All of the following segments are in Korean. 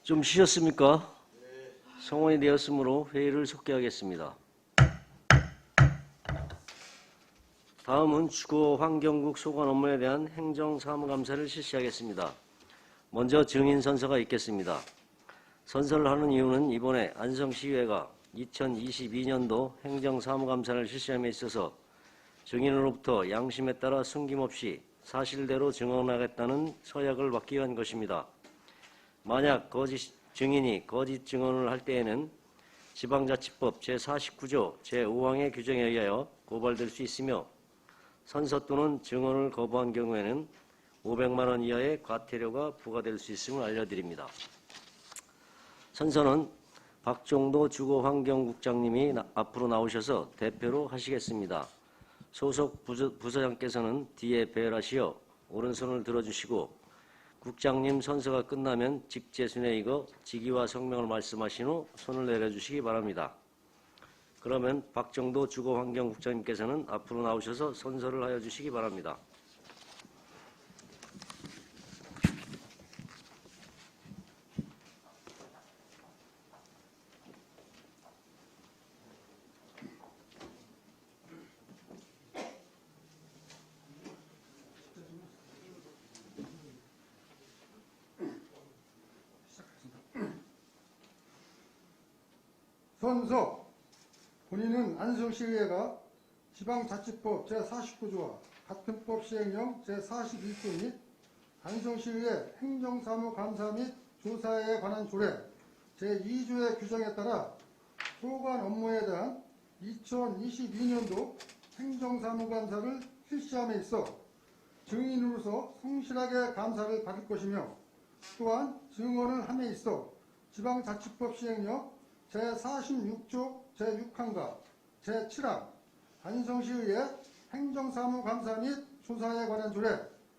좀 쉬셨습니까? 성원이 되었으므로 회의를 속개하겠습니다. 다음은 주거환경국 소관 업무에 대한 행정사무감사를 실시하겠습니다. 먼저 증인 선서가 있겠습니다. 선서를 하는 이유는 이번에 안성시의회가 2022년도 행정사무감사를 실시함에 있어서 증인으로부터 양심에 따라 숨김없이 사실대로 증언하겠다는 서약을 받기 위한 것입니다. 만약 증인이 거짓 증언을 할 때에는 지방자치법 제49조 제5항의 규정에 의하여 고발될 수 있으며 선서 또는 증언을 거부한 경우에는 500만 원 이하의 과태료가 부과될 수 있음을 알려드립니다. 선서는 박종도 주거환경국장님이 앞으로 나오셔서 대표로 하시겠습니다. 소속 부서장께서는 뒤에 배열하시어 오른손을 들어주시고 국장님 선서가 끝나면 직제순에 익어 직위와 성명을 말씀하신 후 손을 내려주시기 바랍니다. 그러면 박정도 주거환경국장님께서는 앞으로 나오셔서 선서를 하여 주시기 바랍니다. 선서. 본인은 안성시의회가 지방자치법 제49조와 같은 법 시행령 제41조 및 안성시의회 행정사무감사 및 조사에 관한 조례 제2조의 규정에 따라 소관 업무에 대한 2022년도 행정사무감사를 실시함에 있어 증인으로서 성실하게 감사를 받을 것이며 또한 증언을 함에 있어 지방자치법 시행령 제46조 제6항과 제7항 안성시의회 행정사무감사 및 조사에 관한 조례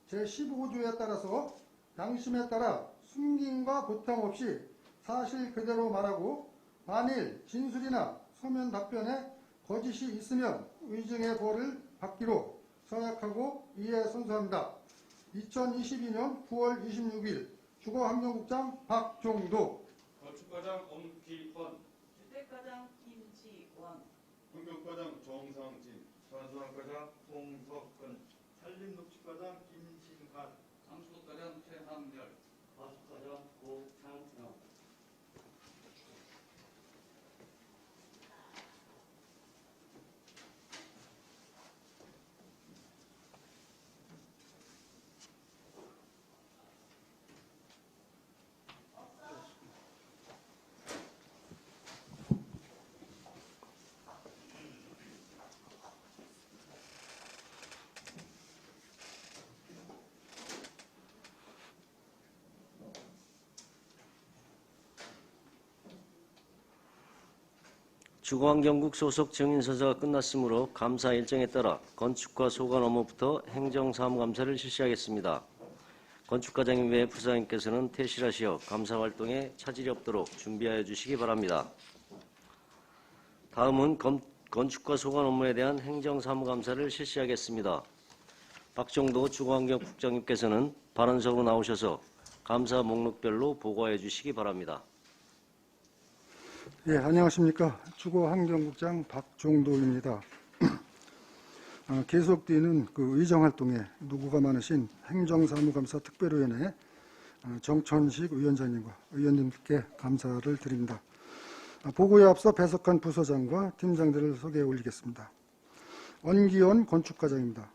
제15조에 따라서 양심에 따라 숨김과 보탬 없이 사실 그대로 말하고 만일 진술이나 서면 답변에 거짓이 있으면 의증의 벌을 받기로 서약하고 이에 선서합니다. 2022년 9월 26일 주거환경국장 박종도, 건축과장 엄기헌, 주택과장 김지원, 환경과장 정상진, 산수학과장 송석근, 산림녹지과장 김신관, 상수과장 최한열, 과수과장 고창영. 주거환경국 소속 증인 선서가 끝났으므로 감사 일정에 따라 건축과 소관 업무부터 행정사무감사를 실시하겠습니다. 건축과장님 외 부사장님께서는 퇴실하시어 감사활동에 차질이 없도록 준비하여 주시기 바랍니다. 다음은 건축과 소관 업무에 대한 행정사무감사를 실시하겠습니다. 박종도 주거환경국장님께서는 발언석으로 나오셔서 감사 목록별로 보고해 주시기 바랍니다. 예, 안녕하십니까. 주거환경국장 박종도입니다. 계속되는 의정활동에 노고가 많으신 행정사무감사 특별위원회 정천식 위원장님과 의원님께 감사를 드립니다. 보고에 앞서 배석한 부서장과 팀장들을 소개해 올리겠습니다. 원기원 건축과장입니다.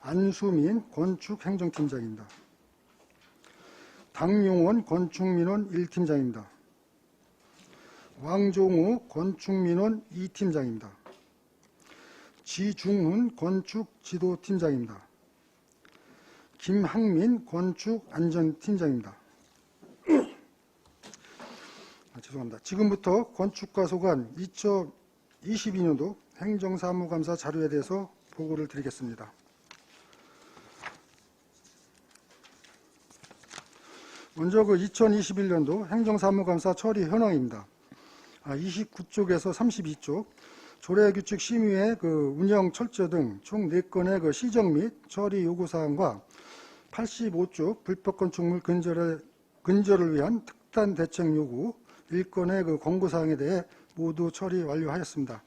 안수민 건축행정팀장입니다. 당용원 건축민원 1팀장입니다. 왕종우 건축민원 2팀장입니다. 지중훈 건축지도팀장입니다. 김학민 건축안전팀장입니다. 죄송합니다. 지금부터 건축과 소관 2022년도 행정사무감사 자료에 대해서 보고를 드리겠습니다. 먼저 2021년도 행정사무감사 처리 현황입니다. 29쪽에서 32쪽 조례규칙 심의회 운영 철저 등 총 4건의 시정 및 처리 요구사항과 85쪽 불법 건축물 근절을 위한 특단 대책 요구 1건의 그 권고사항에 대해 모두 처리 완료하였습니다.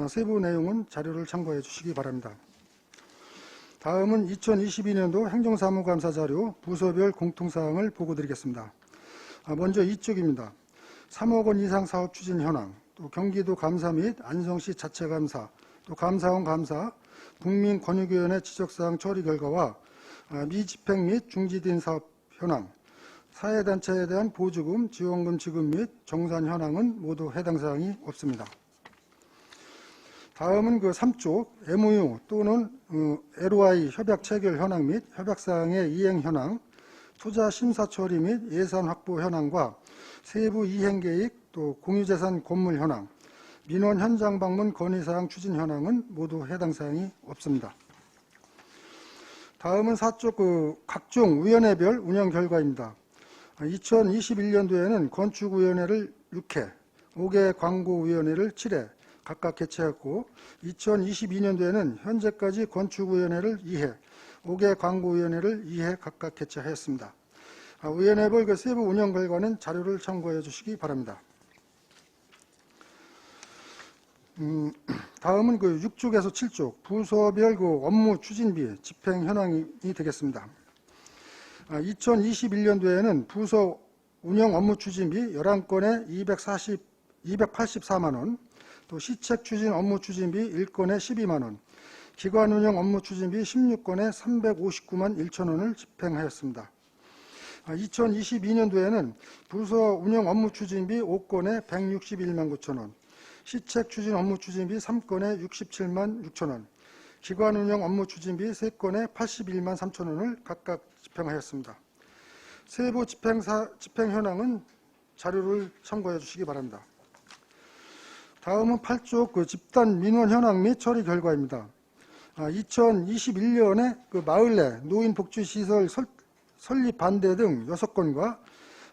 세부 내용은 자료를 참고해 주시기 바랍니다. 다음은 2022년도 행정사무감사 자료 부서별 공통사항을 보고드리겠습니다. 먼저 이쪽입니다. 3억 원 이상 사업 추진 현황, 또 경기도 감사 및 안성시 자체감사, 또 감사원 감사, 국민권익위원회 지적사항 처리 결과와 미집행 및 중지된 사업 현황, 사회단체에 대한 보조금, 지원금 지급 및 정산 현황은 모두 해당 사항이 없습니다. 다음은 그 3쪽 MOU 또는 LOI 협약 체결 현황 및 협약사항의 이행 현황, 투자 심사 처리 및 예산 확보 현황과 세부 이행 계획, 또 공유재산 건물 현황, 민원 현장 방문 건의사항 추진 현황은 모두 해당 사항이 없습니다. 다음은 4쪽 그 각종 위원회별 운영 결과입니다. 2021년도에는 건축위원회를 6회, 5개 광고위원회를 7회 각각 개최했고, 2022년도에는 현재까지 건축위원회를 2회, 5개 광고위원회를 2회 각각 개최하였습니다. 위원회별 그 세부 운영 결과는 자료를 참고해 주시기 바랍니다. 다음은 그 6쪽에서 7쪽 부서별 그 업무 추진비 집행 현황이 되겠습니다. 2021년도에는 부서 운영 업무 추진비 11건에 284만 원, 또 시책 추진 업무 추진비 1건에 12만 원, 기관 운영 업무 추진비 16건에 359만 1천 원을 집행하였습니다. 2022년도에는 부서 운영 업무 추진비 5건에 161만 9천 원, 시책 추진 업무 추진비 3건에 67만 6천 원, 기관 운영 업무 추진비 3건에 81만 3천 원을 각각 집행하였습니다. 세부 집행 현황은 자료를 참고해 주시기 바랍니다. 다음은 8쪽 그 집단 민원 현황 및 처리 결과입니다. 2021년에 그 마을 내 노인 복지시설 설립 반대 등 6건과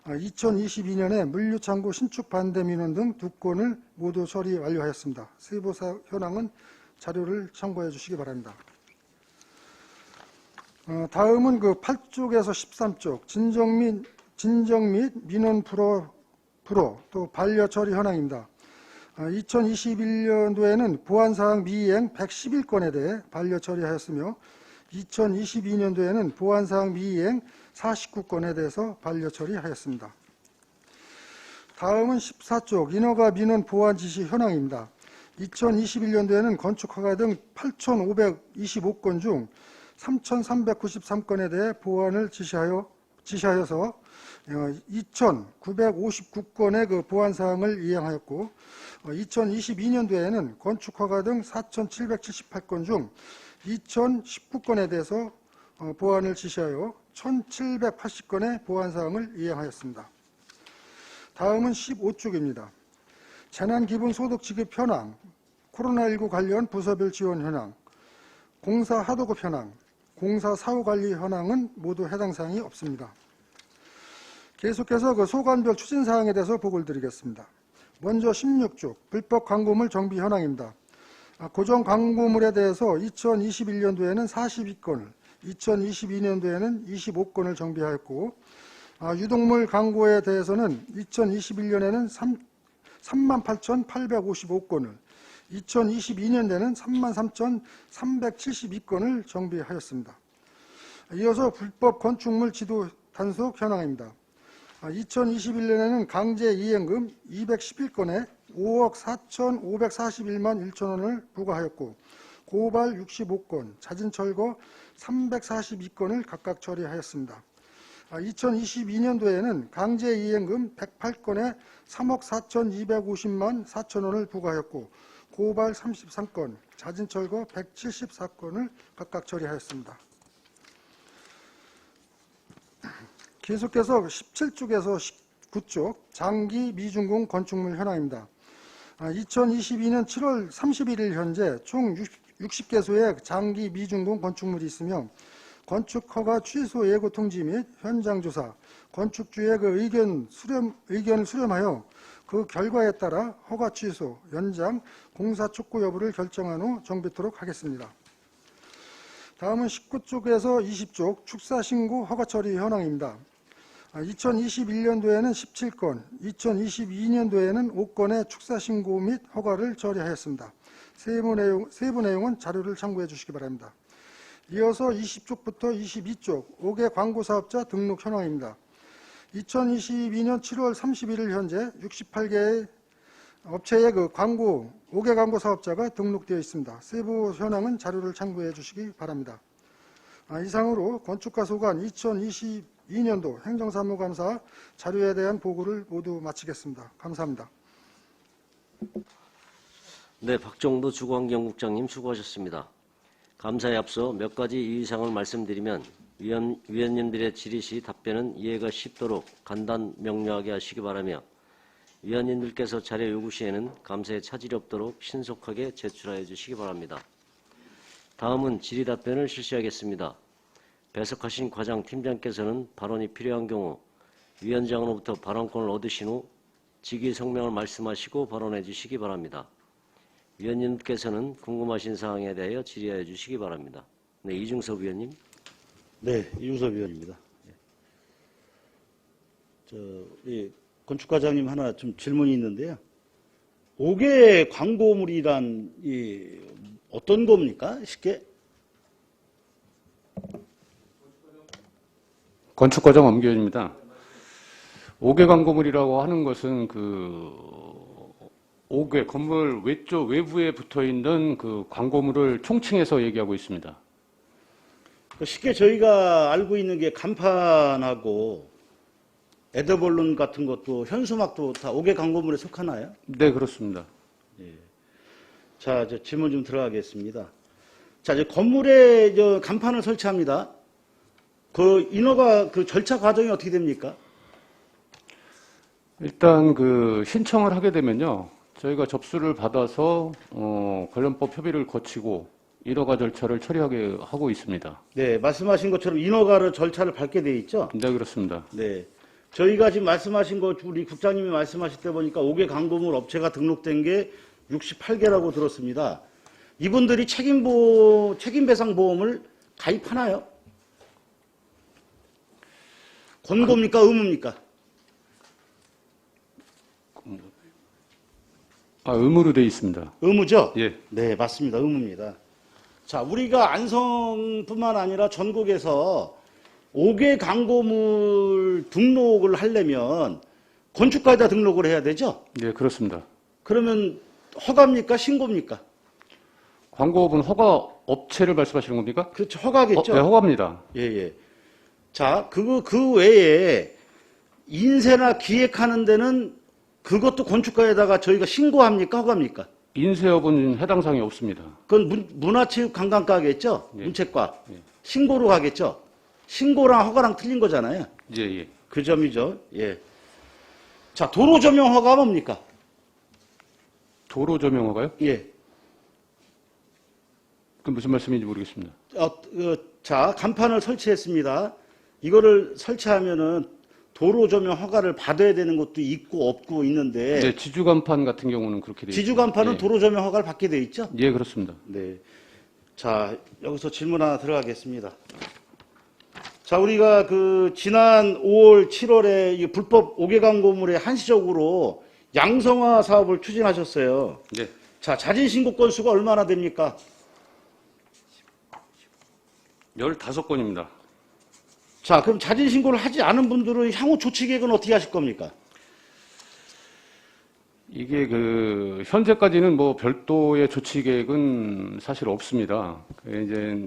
2022년에 물류창고 신축 반대 민원 등 2건을 모두 처리 완료하였습니다. 세부 현황은 자료를 참고해 주시기 바랍니다. 다음은 그 8쪽에서 13쪽 진정 및 민원 불호 또 반려 처리 현황입니다. 2021년도에는 보안사항 미이행 111건에 대해 반려 처리하였으며 2022년도에는 보안사항 미이행 49건에 대해서 반려 처리하였습니다. 다음은 14쪽 인허가 민원 보완 지시 현황입니다. 2021년도에는 건축허가 등 8,525건 중 3,393건에 대해 보완을 지시하여서 2,959건의 그 보완사항을 이행하였고, 2022년도에는 건축허가 등 4,778건 중 2,019건에 대해서 보완을 지시하여 1,780건의 보완사항을 이행하였습니다. 다음은 15쪽입니다. 재난기본소득 지급 현황, 코로나19 관련 부서별 지원 현황, 공사 하도급 현황, 공사 사후관리 현황은 모두 해당 사항이 없습니다. 계속해서 그 소관별 추진사항에 대해서 보고를 드리겠습니다. 먼저 16쪽 불법 광고물 정비 현황입니다. 고정 광고물에 대해서 2021년도에는 42건을, 2022년도에는 25건을 정비하였고, 유독물 광고에 대해서는 2021년에는 38,855건을, 2022년에는 33,372건을 정비하였습니다. 이어서 불법 건축물 지도 단속 현황입니다. 2021년에는 강제 이행금 211건에 5억 4,541만 1천 원을 부과하였고, 고발 65건, 자진 철거 342건을 각각 처리하였습니다. 2022년도에는 강제 이행금 108건에 3억 4,250만 4천 원을 부과하였고, 고발 33건, 자진 철거 174건을 각각 처리하였습니다. 계속해서 17쪽에서 19쪽 장기 미준공 건축물 현황입니다. 2022년 7월 31일 현재 총 60개소의 장기 미준공 건축물이 있으며, 건축허가 취소 예고 통지 및 현장조사, 건축주의 그 의견을 수렴하여 그 결과에 따라 허가 취소, 연장, 공사 촉구 여부를 결정한 후 정비토록 하겠습니다. 다음은 19쪽에서 20쪽 축사신고 허가 처리 현황입니다. 2021년도에는 17건, 2022년도에는 5건의 축사신고 및 허가를 처리하였습니다. 세부 내용은 자료를 참고해 주시기 바랍니다. 이어서 20쪽부터 22쪽 5개 광고사업자 등록 현황입니다. 2022년 7월 31일 현재 68개의 업체의 5개 광고 사업자가 등록되어 있습니다. 세부 현황은 자료를 참고해 주시기 바랍니다. 이상으로 건축가 소관 2022년도 행정사무감사 자료에 대한 보고를 모두 마치겠습니다. 감사합니다. 네, 박정도 주거환경국장님 수고하셨습니다. 감사에 앞서 몇 가지 이의사항을 말씀드리면 위원님들의 질의 시 답변은 이해가 쉽도록 간단 명료하게 하시기 바라며 위원님들께서 자료 요구 시에는 감사에 차질이 없도록 신속하게 제출하여 주시기 바랍니다. 다음은 질의 답변을 실시하겠습니다. 배석하신 과장 팀장께서는 발언이 필요한 경우 위원장으로부터 발언권을 얻으신 후 직위 성명을 말씀하시고 발언해 주시기 바랍니다. 위원님께서는 궁금하신 사항에 대하여 질의하여 주시기 바랍니다. 네, 이중섭 위원님. 네, 이중섭 위원입니다. 우리 건축과장님 하나 좀 질문이 있는데요. 5개 광고물이란 어떤 겁니까? 쉽게? 건축과장 엄기현입니다. 5개 광고물이라고 하는 것은 5개 건물 외부에 붙어 있는 그 광고물을 총칭해서 얘기하고 있습니다. 쉽게 저희가 알고 있는 게 간판하고 에드벌룬 같은 것도 현수막도 다 5개 광고물에 속하나요? 네, 그렇습니다. 자, 질문 좀 들어가겠습니다. 자, 이제 건물에 간판을 설치합니다. 그 인허가 절차 과정이 어떻게 됩니까? 일단 신청을 하게 되면요, 저희가 접수를 받아서 관련법 협의를 거치고 인허가 절차를 처리하게 하고 있습니다. 네, 말씀하신 것처럼 인허가 절차를 밟게 돼 있죠? 네, 그렇습니다. 네. 저희가 지금 말씀하신 거, 우리 국장님이 말씀하실 때 보니까 5개 광고물 업체가 등록된 게 68개라고 들었습니다. 이분들이 책임배상보험을 가입하나요? 권고입니까? 의무입니까? 의무로 되어 있습니다. 의무죠? 예. 네, 맞습니다. 의무입니다. 자, 우리가 안성뿐만 아니라 전국에서 5개 광고물 등록을 하려면 건축가에다 등록을 해야 되죠? 네, 그렇습니다. 그러면 허가입니까? 신고입니까? 광고업은 허가 업체를 말씀하시는 겁니까? 그렇죠. 허가겠죠? 네, 허가입니다. 예, 예. 자, 그 외에 인쇄나 기획하는 데는 그것도 건축가에다가 저희가 신고합니까? 허가입니까? 인쇄업은 해당 사항이 없습니다. 그건 문화체육관광과겠죠? 예. 문체과. 예. 신고로 가겠죠? 신고랑 허가랑 틀린 거잖아요. 예, 예. 그 점이죠. 예. 자, 도로 조명 허가 뭡니까? 도로 조명 허가요? 예. 그 무슨 말씀인지 모르겠습니다. 자, 간판을 설치했습니다. 이거를 설치하면은 도로 조명 허가를 받아야 되는 것도 있고 없고 있는데. 네, 지주간판 같은 경우는 그렇게 되어 있습니다. 지주간판은 예. 도로 조명 허가를 받게 돼 있죠? 예, 그렇습니다. 네. 자, 여기서 질문 하나 들어가겠습니다. 자, 우리가 지난 5월, 7월에 이 불법 5개 광고물에 한시적으로 양성화 사업을 추진하셨어요. 네. 자, 자진 신고 건수가 얼마나 됩니까? 15건입니다. 자, 그럼 자진 신고를 하지 않은 분들은 향후 조치 계획은 어떻게 하실 겁니까? 이게 현재까지는 뭐 별도의 조치 계획은 사실 없습니다. 이제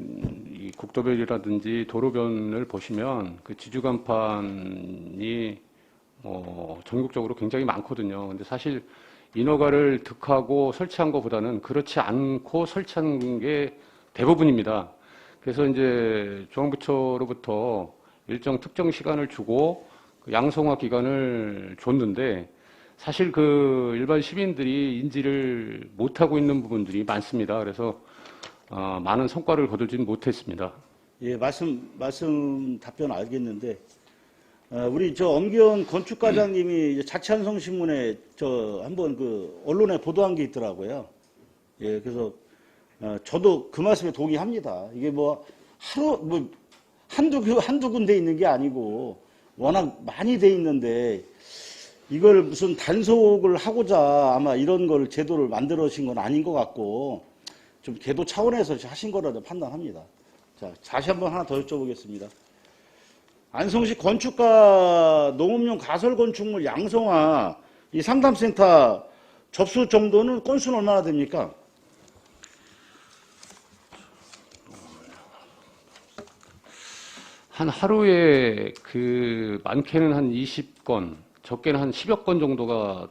이 국도변이라든지 도로변을 보시면 지주간판이 전국적으로 굉장히 많거든요. 근데 사실 인허가를 득하고 설치한 것보다는 그렇지 않고 설치한 게 대부분입니다. 그래서 이제 중앙부처로부터 일정 특정 시간을 주고 양성화 기간을 줬는데 사실 일반 시민들이 인지를 못하고 있는 부분들이 많습니다. 그래서 많은 성과를 거두진 못했습니다. 예, 말씀 답변 알겠는데, 우리 엄기현 건축과장님이 자치한성신문에 한번 언론에 보도한 게 있더라고요. 예, 그래서 저도 그 말씀에 동의합니다. 이게 한두 군데 있는 게 아니고 워낙 많이 돼 있는데 이걸 무슨 단속을 하고자 아마 이런 걸 제도를 만들어신 건 아닌 것 같고 좀 계도 차원에서 하신 거라고 판단합니다. 자, 다시 한번 하나 더 여쭤보겠습니다. 안성시 건축가 농업용 가설 건축물 양성화 이 상담센터 접수 정도는 건수는 얼마나 됩니까? 한 하루에 많게는 한 20건, 적게는 한 10여 건 정도가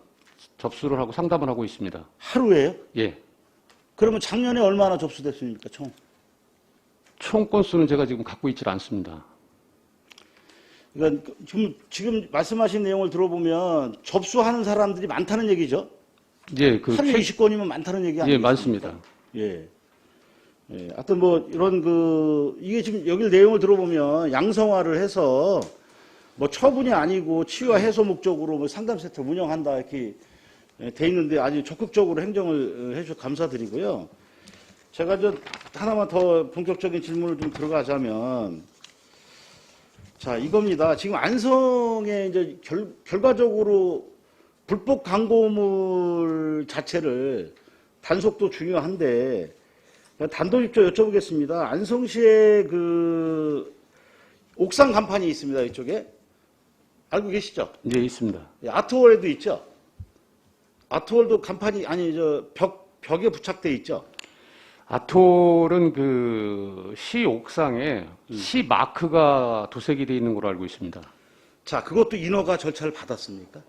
접수를 하고 상담을 하고 있습니다. 하루에요? 예. 그러면 작년에 얼마나 접수됐습니까, 총? 총 건수는 제가 지금 갖고 있질 않습니다. 그러니까 지금 말씀하신 내용을 들어보면 접수하는 사람들이 많다는 얘기죠? 예, 하루에 20건이면 많다는 얘기 아니에요? 예, 많습니다. 예. 예. 하여튼 뭐 이런 이게 지금 여기 내용을 들어보면 양성화를 해서 뭐 처분이 아니고 치유와 해소 목적으로 뭐 상담센터 운영한다 이렇게 돼 있는데 아주 적극적으로 행정을 해주셔서 감사드리고요. 제가 하나만 더 본격적인 질문을 좀 들어가자면, 자, 이겁니다. 지금 안성에 이제 결과적으로 불법 광고물 자체를 단속도 중요한데, 단도직입적으로 여쭤보겠습니다. 안성시에 옥상 간판이 있습니다. 이쪽에. 알고 계시죠? 예, 있습니다. 예, 아트월에도 있죠? 아트월도 간판이, 벽에 부착돼 있죠? 아톨은 시 옥상에 시 마크가 도색이 되어 있는 걸로 알고 있습니다. 자, 그것도 인허가 절차를 받았습니까?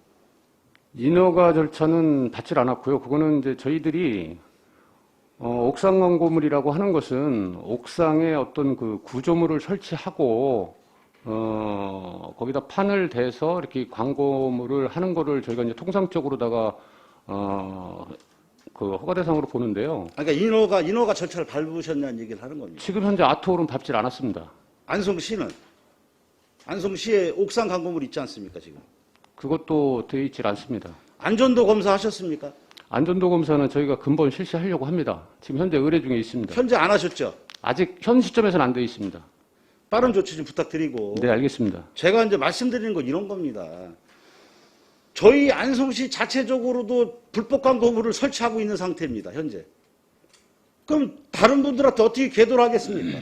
인허가 절차는 받질 않았고요. 그거는 이제 저희들이 옥상 광고물이라고 하는 것은 옥상에 어떤 구조물을 설치하고 거기다 판을 대서 이렇게 광고물을 하는 거를 저희가 이제 통상적으로다가 허가 대상으로 보는데요. 그러니까 인허가 절차를 밟으셨냐는 얘기를 하는 겁니다. 지금 현재 아트홀은 밟질 않았습니다. 안성시에 옥상 광고물 있지 않습니까, 지금? 그것도 되어 있질 않습니다. 안전도 검사하셨습니까? 안전도 검사는 저희가 근본 실시하려고 합니다. 지금 현재 의뢰 중에 있습니다. 현재 안 하셨죠? 아직 현 시점에서는 안 되어 있습니다. 빠른 조치 좀 부탁드리고. 네, 알겠습니다. 제가 이제 말씀드리는 건 이런 겁니다. 저희 안성시 자체적으로도 불법 광고물을 설치하고 있는 상태입니다, 현재. 그럼 다른 분들한테 어떻게 계도를 하겠습니까?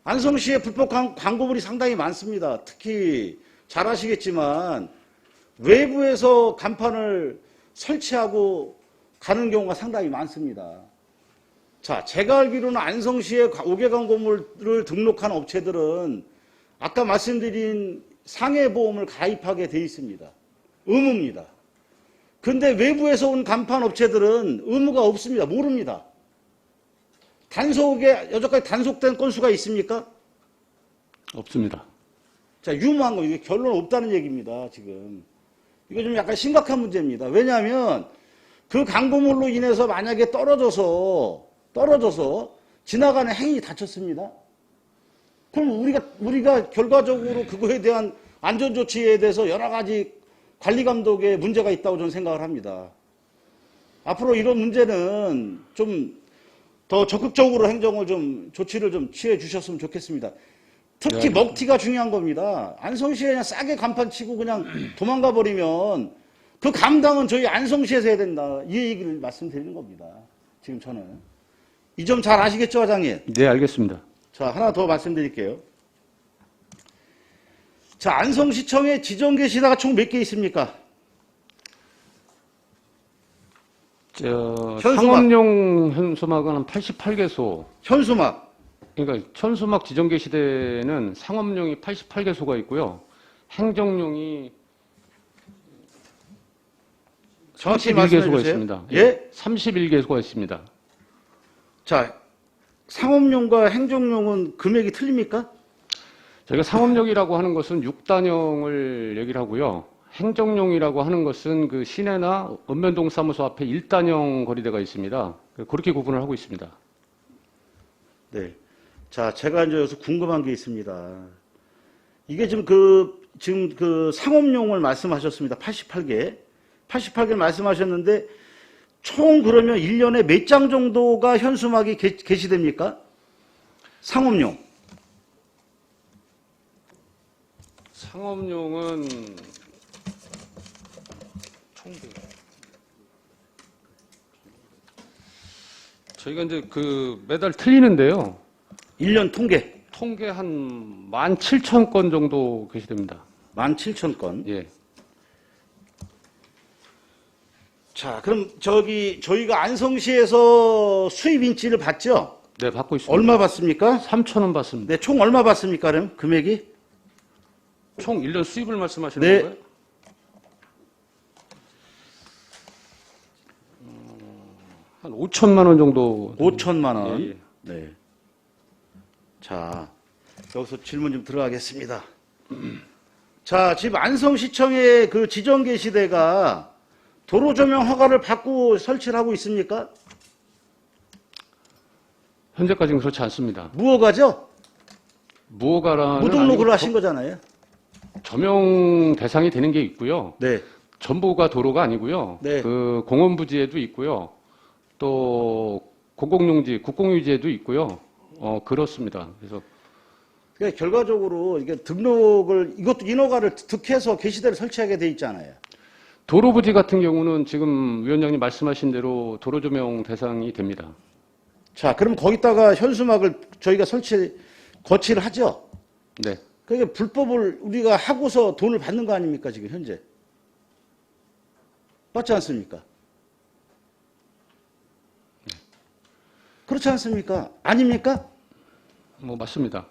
안성시에 불법 광고물이 상당히 많습니다. 특히 잘 아시겠지만 외부에서 간판을 설치하고 가는 경우가 상당히 많습니다. 자, 제가 알기로는 안성시에 5개 광고물을 등록한 업체들은 아까 말씀드린 상해보험을 가입하게 돼 있습니다. 의무입니다. 근데 외부에서 온 간판 업체들은 의무가 없습니다. 모릅니다. 여태까지 단속된 건수가 있습니까? 없습니다. 자, 유무한 거, 이게 결론 없다는 얘기입니다, 지금. 이거 좀 약간 심각한 문제입니다. 왜냐하면 그 광고물로 인해서 만약에 떨어져서 지나가는 행인이 다쳤습니다. 그럼 우리가 결과적으로 그거에 대한 안전조치에 대해서 여러 가지 관리 감독에 문제가 있다고 저는 생각을 합니다. 앞으로 이런 문제는 좀 더 적극적으로 행정을 조치를 좀 취해 주셨으면 좋겠습니다. 특히 네, 먹튀가 중요한 겁니다. 안성시에 그냥 싸게 간판 치고 그냥 도망가 버리면 그 감당은 저희 안성시에서 해야 된다. 이 얘기를 말씀드리는 겁니다. 지금 저는. 이 점 잘 아시겠죠, 과장님? 네, 알겠습니다. 자, 하나 더 말씀드릴게요. 자, 안성시청에 지정 게시다가 총 몇 개 있습니까? 현수막. 상업용 현수막은 한 88개소. 현수막. 그러니까 현수막 지정 게시대는 상업용이 88개소가 있고요. 행정용이 정확히 말씀해 31개소가 주세요. 있습니다. 예? 31개소가 있습니다. 자, 상업용과 행정용은 금액이 틀립니까? 저희가 상업용이라고 하는 것은 6단형을 얘기를 하고요. 행정용이라고 하는 것은 시내나 읍면동사무소 앞에 1단형 거리대가 있습니다. 그렇게 구분을 하고 있습니다. 네. 자, 제가 이제 여기서 궁금한 게 있습니다. 이게 지금 상업용을 말씀하셨습니다. 88개 말씀하셨는데, 총 그러면 1년에 몇 장 정도가 현수막이 게시됩니까? 상업용. 상업용은 저희가 이제 그 매달 틀리는데요. 1년 통계 한 17,000건 정도 게시됩니다. 17,000건. 예. 자, 그럼 저희가 안성시에서 수입 인지를 받죠? 네, 받고 있습니다. 얼마 받습니까? 3,000원 받습니다. 네, 총 얼마 받습니까? 그럼 금액이? 총 1년 수입을 말씀하시는 네. 건가요? 한 5천만 원 정도. 5천만 원. 예, 예. 네. 자, 여기서 질문 좀 들어가겠습니다. 자, 지금 안성시청의 그 지정 게시대가 도로 조명 허가를 받고 설치를 하고 있습니까? 현재까지는 그렇지 않습니다. 무허가죠? 무허가라는 무등록을 아니고 하신 거잖아요. 조명 대상이 되는 게 있고요. 네. 전부가 도로가 아니고요. 네. 그 공원 부지에도 있고요. 또 공공용지, 국공유지에도 있고요. 그렇습니다. 그래서 그러니까 결과적으로 이게 등록을 이것도 인허가를 득해서 게시대를 설치하게 돼 있잖아요. 도로 부지 같은 경우는 지금 위원장님 말씀하신 대로 도로 조명 대상이 됩니다. 자, 그럼 거기다가 현수막을 저희가 거치를 하죠. 네. 그러니까 불법을 우리가 하고서 돈을 받는 거 아닙니까, 지금 현재? 맞지 않습니까? 그렇지 않습니까? 아닙니까? 뭐 맞습니다.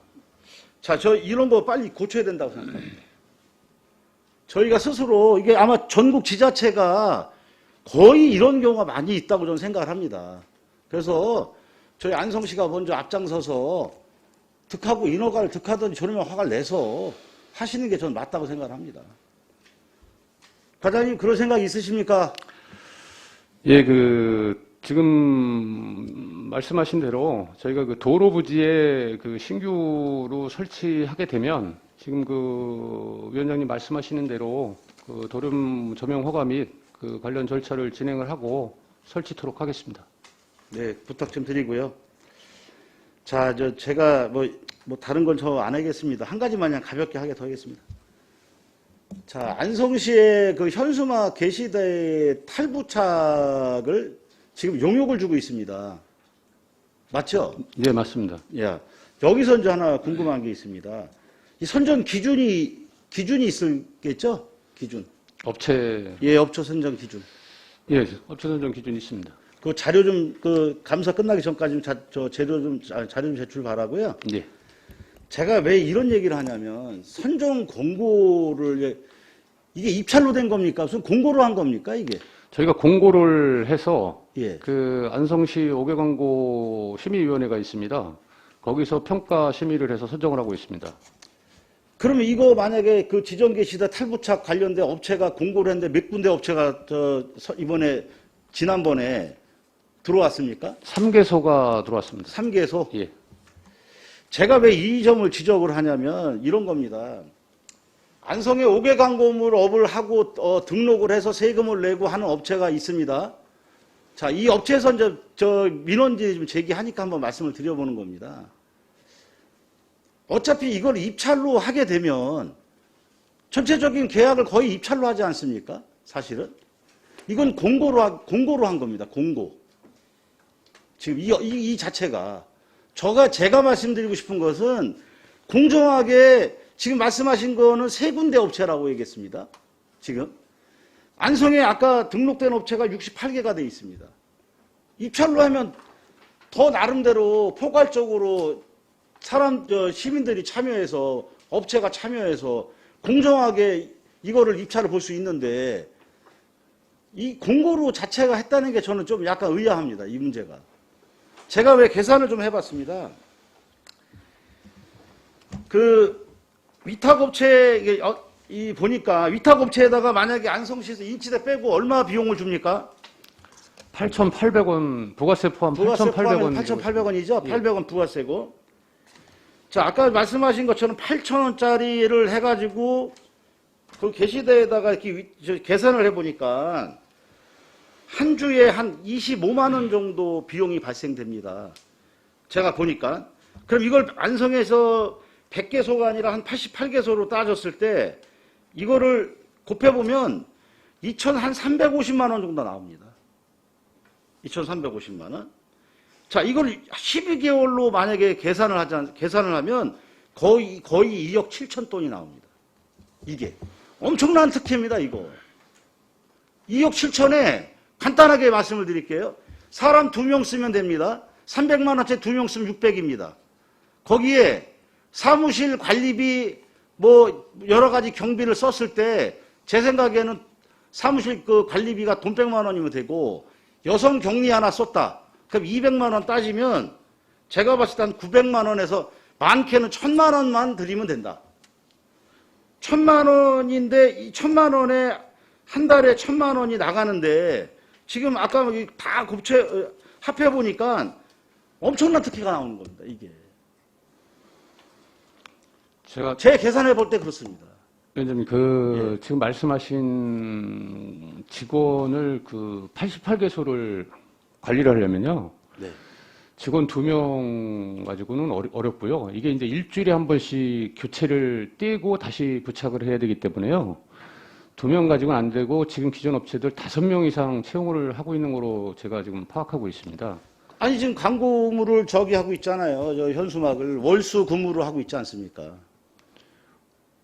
자, 저 이런 거 빨리 고쳐야 된다고 생각합니다. 저희가 스스로 이게 아마 전국 지자체가 거의 이런 경우가 많이 있다고 저는 생각을 합니다. 그래서 저희 안성시가 먼저 앞장서서 득하고 인허가를 득하든지 조명 허가를 내서 하시는 게 저는 맞다고 생각을 합니다. 과장님 그런 생각 있으십니까? 예, 지금 말씀하신 대로 저희가 그 도로 부지에 그 신규로 설치하게 되면 지금 그 위원장님 말씀하시는 대로 그 도로 조명 허가 및 그 관련 절차를 진행을 하고 설치토록 하겠습니다. 네, 부탁 좀 드리고요. 자, 제가 뭐 다른 건 저 안 하겠습니다. 한 가지만 그냥 가볍게 하게 더 하겠습니다. 자, 안성시의 그 현수막 게시대 탈부착을 지금 용역을 주고 있습니다. 맞죠? 네, 맞습니다. 야, 여기서 이제 하나 궁금한 게 있습니다. 이 선정 기준이 있겠죠? 기준. 업체, 예, 업체 선정 기준. 예, 업체 선정 기준이 있습니다. 그 자료 좀 감사 끝나기 전까지 자료 좀 제출 바라고요. 예. 제가 왜 이런 얘기를 하냐면 선정 공고를 이게 입찰로 된 겁니까? 무슨 공고로 한 겁니까 이게? 저희가 공고를 해서 예. 그 안성시 5개 광고 심의위원회가 있습니다. 거기서 평가 심의를 해서 선정을 하고 있습니다. 그러면 이거 만약에 그 지정 게시대 탈부착 관련된 업체가 공고를 했는데 몇 군데 업체가 지난번에 들어왔습니까? 3개소가 들어왔습니다. 3개소? 예. 제가 왜 이 점을 지적을 하냐면 이런 겁니다. 안성에 5개 광고물 업을 하고 등록을 해서 세금을 내고 하는 업체가 있습니다. 자, 이 업체에서 이제 민원지 좀 제기하니까 한번 말씀을 드려보는 겁니다. 어차피 이걸 입찰로 하게 되면 전체적인 계약을 거의 입찰로 하지 않습니까? 사실은. 이건 공고로 한 겁니다. 공고. 지금 이 자체가. 제가 말씀드리고 싶은 것은 공정하게 지금 말씀하신 거는 세 군데 업체라고 얘기했습니다. 지금. 안성에 아까 등록된 업체가 68개가 돼 있습니다. 입찰로 하면 더 나름대로 포괄적으로 시민들이 참여해서 업체가 참여해서 공정하게 이거를 입찰을 볼 수 있는데 이 공고로 자체가 했다는 게 저는 좀 약간 의아합니다. 이 문제가. 제가 왜 계산을 좀 해봤습니다. 그 위탁업체 보니까 위탁업체에다가 만약에 안성시에서 인치대 빼고 얼마 비용을 줍니까? 8,800원, 부가세 포함 부가세 8,800원. 8,800원이죠? 예. 800원 부가세고. 자, 아까 말씀하신 것처럼 8,000원짜리를 해가지고 그 게시대에다가 이렇게 계산을 해보니까 한 주에 한 25만 원 정도 비용이 발생됩니다. 제가 보니까. 그럼 이걸 안성에서 100개소가 아니라 한 88개소로 따졌을 때 이거를 곱해보면 2,350만 원 정도 나옵니다. 2,350만 원. 자, 이걸 12개월로 만약에 계산을 하면 거의 2억 7천 돈이 나옵니다. 이게 엄청난 특혜입니다, 이거. 2억 7천에 간단하게 말씀을 드릴게요. 사람 2명 쓰면 됩니다. 300만 원째 2명 쓰면 600입니다. 거기에 사무실 관리비 뭐 여러 가지 경비를 썼을 때 제 생각에는 사무실 그 관리비가 돈 100만 원이면 되고 여성 격리 하나 썼다. 그럼 200만 원 따지면 제가 봤을 때 한 900만 원에서 많게는 1000만 원만 드리면 된다. 1000만 원인데 이 1000만 원에 한 달에 1000만 원이 나가는데 지금 아까 다 합해 보니까 엄청난 특혜가 나오는 겁니다. 이게 제가 제 계산해 볼 때 그렇습니다. 위원장님, 지금 말씀하신 직원을 88개소를 관리를 하려면요. 네. 직원 2명 가지고는 어렵고요. 이게 이제 일주일에 한 번씩 교체를 떼고 다시 부착을 해야 되기 때문에요. 2명 가지고는 안 되고 지금 기존 업체들 5명 이상 채용을 하고 있는 거로 제가 지금 파악하고 있습니다. 아니 지금 광고 근무를 저기 하고 있잖아요. 저 현수막을 월수 근무로 하고 있지 않습니까?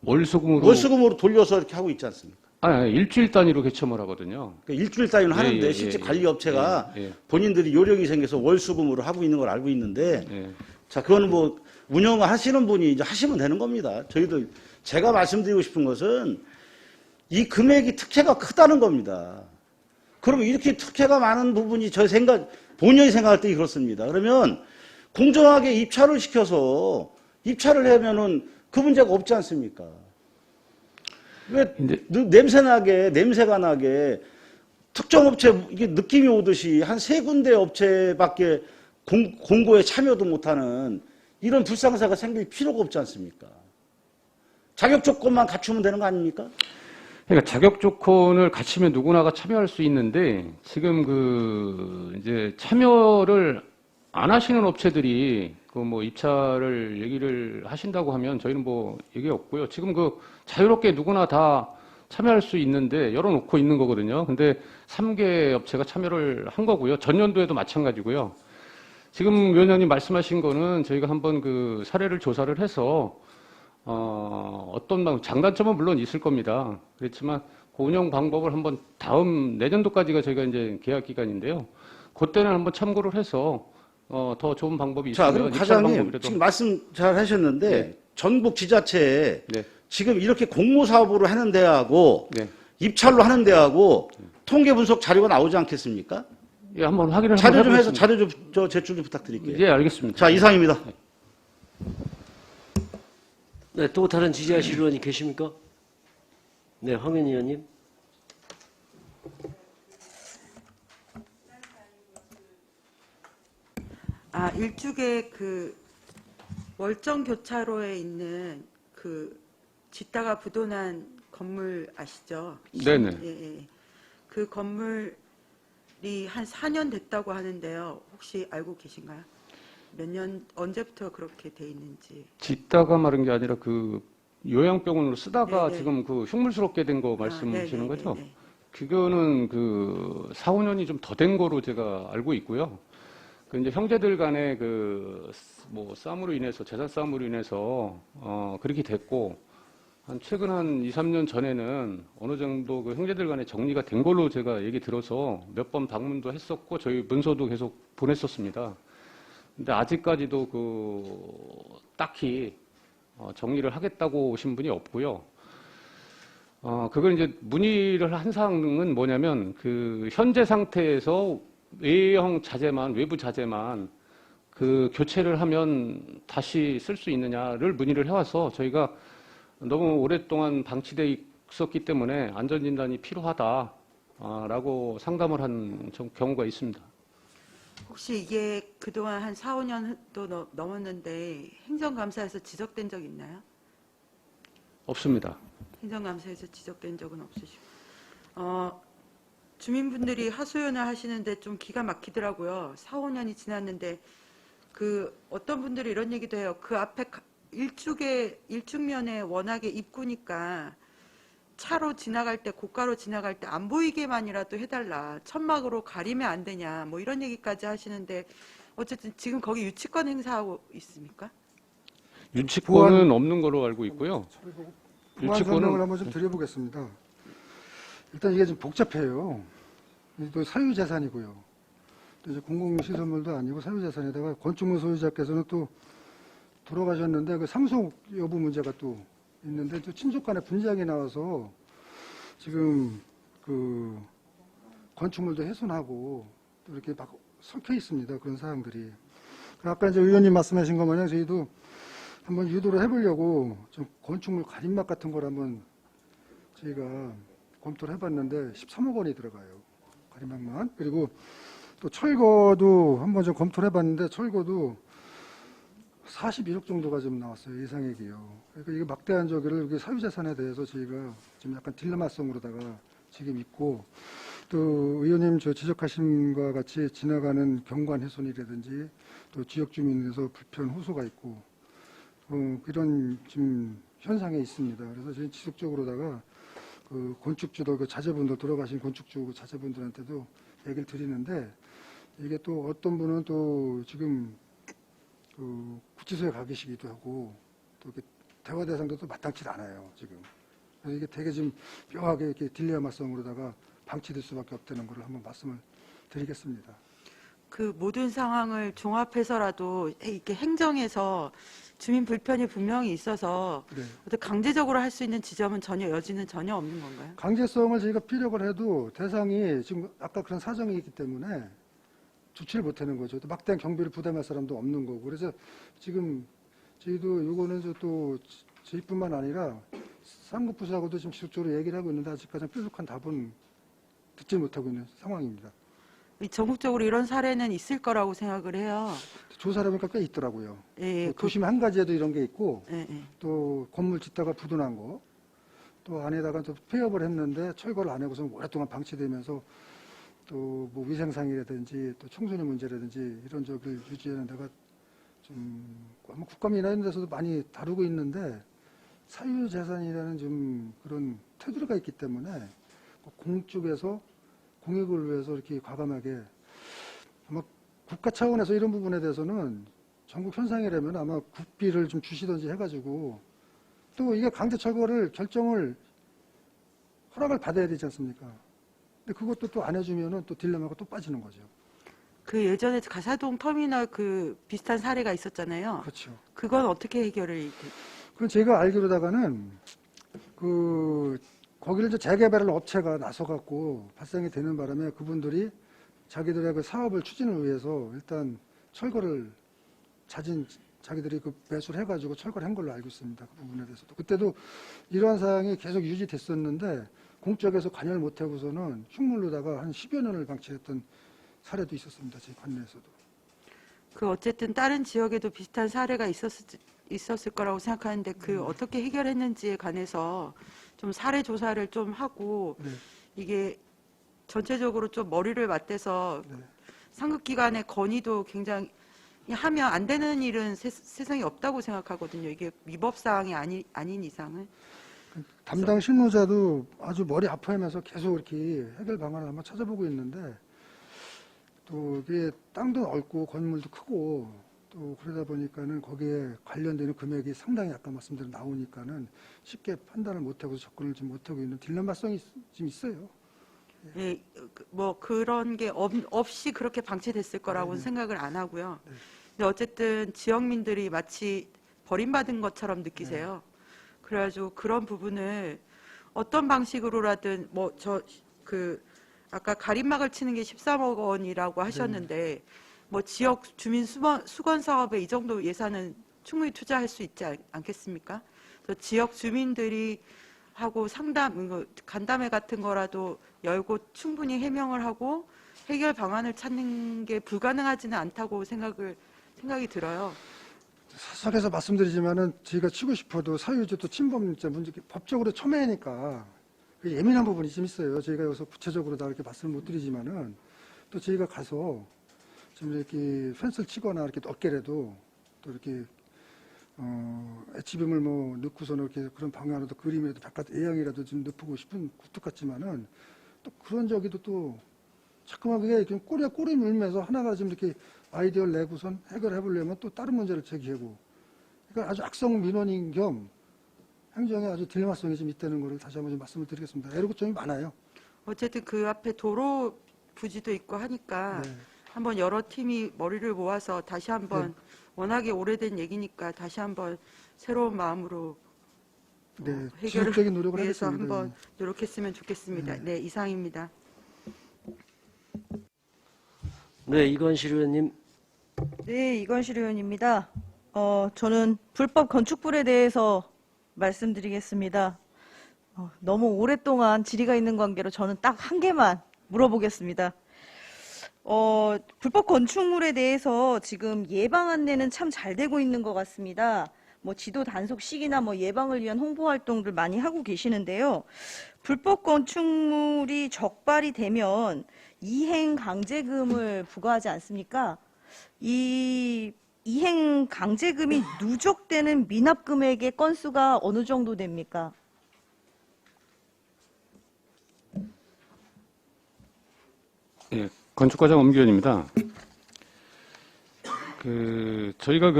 월수 근무로 돌려서 이렇게 하고 있지 않습니까? 아니, 일주일 단위로 개첨을 하거든요. 그러니까 일주일 단위는 하는데 실제 관리 업체가 본인들이 요령이 생겨서 월수 근무를 하고 있는 걸 알고 있는데 자, 그거는 뭐 운영하시는 분이 이제 하시면 되는 겁니다. 저희들 제가 말씀드리고 싶은 것은 이 금액이 특혜가 크다는 겁니다. 그러면 이렇게 특혜가 많은 부분이 본연이 생각할 때 그렇습니다. 그러면 공정하게 입찰을 시켜서 입찰을 하면은 그 문제가 없지 않습니까? 왜 냄새가 나게 특정 업체 이게 느낌이 오듯이 한 3군데 업체밖에 공고에 참여도 못하는 이런 불상사가 생길 필요가 없지 않습니까? 자격 조건만 갖추면 되는 거 아닙니까? 그러니까 자격 조건을 갖추면 누구나가 참여할 수 있는데 지금 이제 참여를 안 하시는 업체들이 뭐 입찰을 얘기를 하신다고 하면 저희는 뭐 얘기 없고요. 지금 자유롭게 누구나 다 참여할 수 있는데 열어놓고 있는 거거든요. 근데 3개 업체가 참여를 한 거고요. 전년도에도 마찬가지고요. 지금 위원장님 말씀하신 거는 저희가 한번 사례를 조사를 해서 어떤 장단점은 물론 있을 겁니다. 그렇지만 그 운영 방법을 한번 다음 내년도까지가 저희가 이제 계약 기간인데요. 그때는 한번 참고를 해서 더 좋은 방법이 있으면. 자, 그럼 과장님 지금 말씀 잘 하셨는데 전국 지자체에 지금 이렇게 공모 사업으로 하는 데하고 입찰로 하는 데하고 통계 분석 자료가 나오지 않겠습니까? 예, 한번 확인을 자료 한번 좀 해서 해보겠습니다. 자료 좀 제출 좀 부탁드릴게요. 예, 알겠습니다. 자, 이상입니다. 네, 또 다른 지지하실 의원이 계십니까? 네, 황현 의원님. 일죽의 월정 교차로에 있는 짓다가 부도난 건물 아시죠? 네네. 예. 그 건물이 한 4년 됐다고 하는데요. 혹시 알고 계신가요? 언제부터 그렇게 돼 있는지. 짓다가 마른 게 아니라 요양병원으로 쓰다가 네네. 지금 흉물스럽게 된 거 말씀하시는 거죠? 네네. 그거는 4, 5년이 좀 더 된 거로 제가 알고 있고요. 이제 형제들 간에 싸움으로 인해서, 재산 싸움으로 인해서, 그렇게 됐고, 최근 한 2, 3년 전에는 어느 정도 형제들 간에 정리가 된 걸로 제가 얘기 들어서 몇 번 방문도 했었고, 저희 문서도 계속 보냈었습니다. 근데 아직까지도 딱히, 정리를 하겠다고 오신 분이 없고요. 그걸 이제 문의를 한 사항은 뭐냐면, 현재 상태에서 외형 자재만, 외부 자재만 교체를 하면 다시 쓸 수 있느냐를 문의를 해와서 저희가 너무 오랫동안 방치되어 있었기 때문에 안전진단이 필요하다라고 상담을 한 경우가 있습니다. 혹시 이게 그동안 한 4, 5년도 넘었는데 행정감사에서 지적된 적 있나요? 없습니다. 행정감사에서 지적된 적은 없으시고. 주민분들이 하소연을 하시는데 좀 기가 막히더라고요. 4, 5년이 지났는데 어떤 분들이 이런 얘기도 해요. 그 앞에 일축면에 워낙에 입구니까 차로 지나갈 때, 고가로 지나갈 때 안 보이게만이라도 해달라. 천막으로 가리면 안 되냐. 뭐 이런 얘기까지 하시는데 어쨌든 지금 거기 유치권 행사하고 있습니까? 유치권은 없는 걸로 알고 있고요. 보안 설명을 한번 좀 드려보겠습니다. 일단 이게 좀 복잡해요. 이게 또 사유재산이고요. 또 이제 공공시설물도 아니고 사유재산에다가 건축물 소유자께서는 또 돌아가셨는데 그 상속 여부 문제가 또 있는데 또 친족 간에 분쟁이 나와서 지금 그 건축물도 훼손하고 또 이렇게 막 섞여 있습니다. 그런 사항들이. 아까 이제 의원님 말씀하신 것 마냥 저희도 한번 유도를 해보려고 좀 건축물 가림막 같은 걸 한번 저희가 검토를 해봤는데 13억 원이 들어가요. 가림막만. 그리고 또 철거도 한번 좀 검토를 해봤는데 철거도 41억 정도가 좀 나왔어요. 예상액이요. 그러니까 이게 막대한 저기를 이게 사유재산에 대해서 저희가 지금 약간 딜레마성으로다가 지금 있고 또 의원님 저 지적하신 것과 같이 지나가는 경관 훼손이라든지 또 지역 주민에서 불편 호소가 있고 이런 지금 현상에 있습니다. 그래서 저희 지속적으로다가 그 건축주도 그 자제분들 돌아가신 건축주 자제분들한테도 얘기를 드리는데 이게 또 어떤 분은 또 지금 그 구치소에 가 계시기도 하고 또 이렇게 대화 대상도 또 마땅치 않아요 지금. 그래서 이게 되게 좀 묘하게 이렇게 딜레마성으로다가 방치될 수밖에 없다는 것을 한번 말씀을 드리겠습니다. 그 모든 상황을 종합해서라도 이렇게 행정에서 주민 불편이 분명히 있어서 네. 어떻게 강제적으로 할 수 있는 지점은 여지는 전혀 없는 건가요? 강제성을 저희가 피력을 해도 대상이 지금 아까 그런 사정이 있기 때문에 조치를 못하는 거죠. 또 막대한 경비를 부담할 사람도 없는 거고. 그래서 지금 저희도 이거는 또 저희뿐만 아니라 상급부서하고도 지금 지속적으로 얘기를 하고 있는데 아직까지 뾰족한 답은 듣지 못하고 있는 상황입니다. 전국적으로 이런 사례는 있을 거라고 생각을 해요. 조사를 해보니까 꽤 있더라고요. 예, 도심 한 가지에도 이런 게 있고 예, 예. 또 건물 짓다가 부도난 거, 또 안에다가 또 폐업을 했는데 철거를 안 하고서 오랫동안 방치되면서 또 뭐 위생상이라든지 또 청소년 문제라든지 이런 저기를 유지하는 데가 좀 아마 국감이나 이런 데서도 많이 다루고 있는데 사유재산이라는 좀 그런 테두리가 있기 때문에 공쪽에서 공익을 위해서 이렇게 과감하게 아마 국가 차원에서 이런 부분에 대해서는 전국 현상이라면 아마 국비를 좀 주시든지 해가지고 또 이게 강제 철거를 결정을 허락을 받아야 되지 않습니까? 근데 그것도 또 안 해주면은 또 딜레마가 또 빠지는 거죠. 그 예전에 가사동 터미널 그 비슷한 사례가 있었잖아요. 그렇죠. 그건 어떻게 해결을? 그럼 제가 알기로다가는 그 거기를 이제 재개발을 업체가 나서갖고 발생이 되는 바람에 그분들이 자기들의 그 사업을 추진을 위해서 일단 철거를 자기들이 그 매수를 해가지고 철거를 한 걸로 알고 있습니다. 그 부분에 대해서도. 그때도 이러한 사항이 계속 유지됐었는데 공적에서 관여를 못하고서는 흉물로다가 한 10여 년을 방치했던 사례도 있었습니다. 제 관내에서도. 그 어쨌든 다른 지역에도 비슷한 사례가 있었을 거라고 생각하는데 그 어떻게 해결했는지에 관해서 좀 사례 조사를 좀 하고 네. 이게 전체적으로 좀 머리를 맞대서 네. 상급기관의 건의도 굉장히 하면 안 되는 일은 세상에 없다고 생각하거든요. 이게 위법사항이 아닌 이상은. 담당 실무자도 아주 머리 아파하면서 계속 이렇게 해결 방안을 한번 찾아보고 있는데 또 이게 땅도 넓고 건물도 크고 또 그러다 보니까는 거기에 관련되는 금액이 상당히 아까 말씀대로 나오니까는 쉽게 판단을 못하고 접근을 좀 못하고 있는 딜레마성이 좀 있어요. 예, 뭐 그런 게 없이 그렇게 방치됐을 거라고는 생각을 안 하고요. 네. 근데 어쨌든 지역민들이 마치 버림받은 것처럼 느끼세요. 그래가지고 그런 부분을 어떤 방식으로라든 아까 가림막을 치는 게 13억 원이라고 하셨는데 뭐 지역 주민 수건 사업에 이 정도 예산은 충분히 투자할 수 있지 않겠습니까? 또 지역 주민들이 하고 간담회 같은 거라도 열고 충분히 해명을 하고 해결 방안을 찾는 게 불가능하지는 않다고 생각이 들어요. 사설에서 말씀드리지만은 저희가 치고 싶어도 사유주 또 침범자 문제 법적으로 첨예하니까 예민한 부분이 좀 있어요. 저희가 여기서 구체적으로 다 이렇게 말씀을 못 드리지만은 또 저희가 가서 좀 이렇게 펜스를 치거나 이렇게 넓게라도 또 이렇게 HBM을 뭐 넣고서 이렇게 그런 방향으로도 그림이라도 바깥 외양이라도 좀 넣고 싶은 굴뚝 같지만은 또 그런 저기도 또 자꾸만 그게 꼬리 물면서 하나가 좀 이렇게 아이디어를 내고선 해결해 보려면 또 다른 문제를 제기하고, 그러니까 아주 악성 민원인 겸 행정에 아주 딜레마성이 좀 있다는 것을 다시 한번 좀 말씀을 드리겠습니다. 애로점이 많아요. 어쨌든 그 앞에 도로 부지도 있고 하니까 네. 한번 여러 팀이 머리를 모아서 다시 한번 워낙에 오래된 얘기니까 다시 한번 새로운 마음으로 네, 해결을 지속적인 노력을 위해서 하겠습니다. 한번 노력했으면 좋겠습니다. 네, 이상입니다. 네, 이건실 의원님. 네, 이건실 의원입니다. 저는 불법 건축물에 대해서 말씀드리겠습니다. 너무 오랫동안 질의가 있는 관계로 저는 딱 한 개만 물어보겠습니다. 불법 건축물에 대해서 지금 예방 안내는 참 잘 되고 있는 것 같습니다. 뭐 지도 단속식이나 뭐 예방을 위한 홍보 활동들 많이 하고 계시는데요. 불법 건축물이 적발이 되면 이행 강제금을 부과하지 않습니까? 이 이행 강제금이 누적되는 미납 금액의 건수가 어느 정도 됩니까? 예, 건축과장 엄기현입니다. 저희가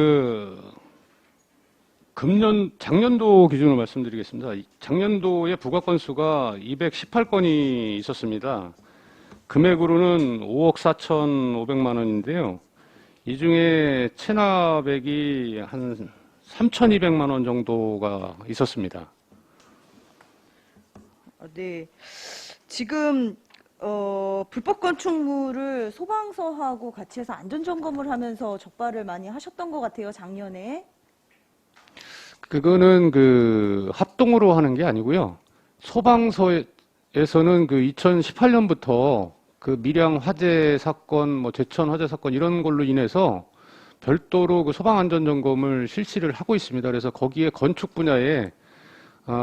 작년도 기준으로 말씀드리겠습니다. 작년도에 부과 건수가 218건이 있었습니다. 금액으로는 5억 4,500만 원인데요. 이 중에 체납액이 한 3,200만 원 정도가 있었습니다. 네. 지금 불법 건축물을 소방서하고 같이 해서 안전점검을 하면서 적발을 많이 하셨던 것 같아요, 작년에. 그거는 합동으로 하는 게 아니고요. 소방서에서는 2018년부터 밀양 화재 사건, 뭐 제천 화재 사건 이런 걸로 인해서 별도로 소방 안전 점검을 실시를 하고 있습니다. 그래서 거기에 건축 분야에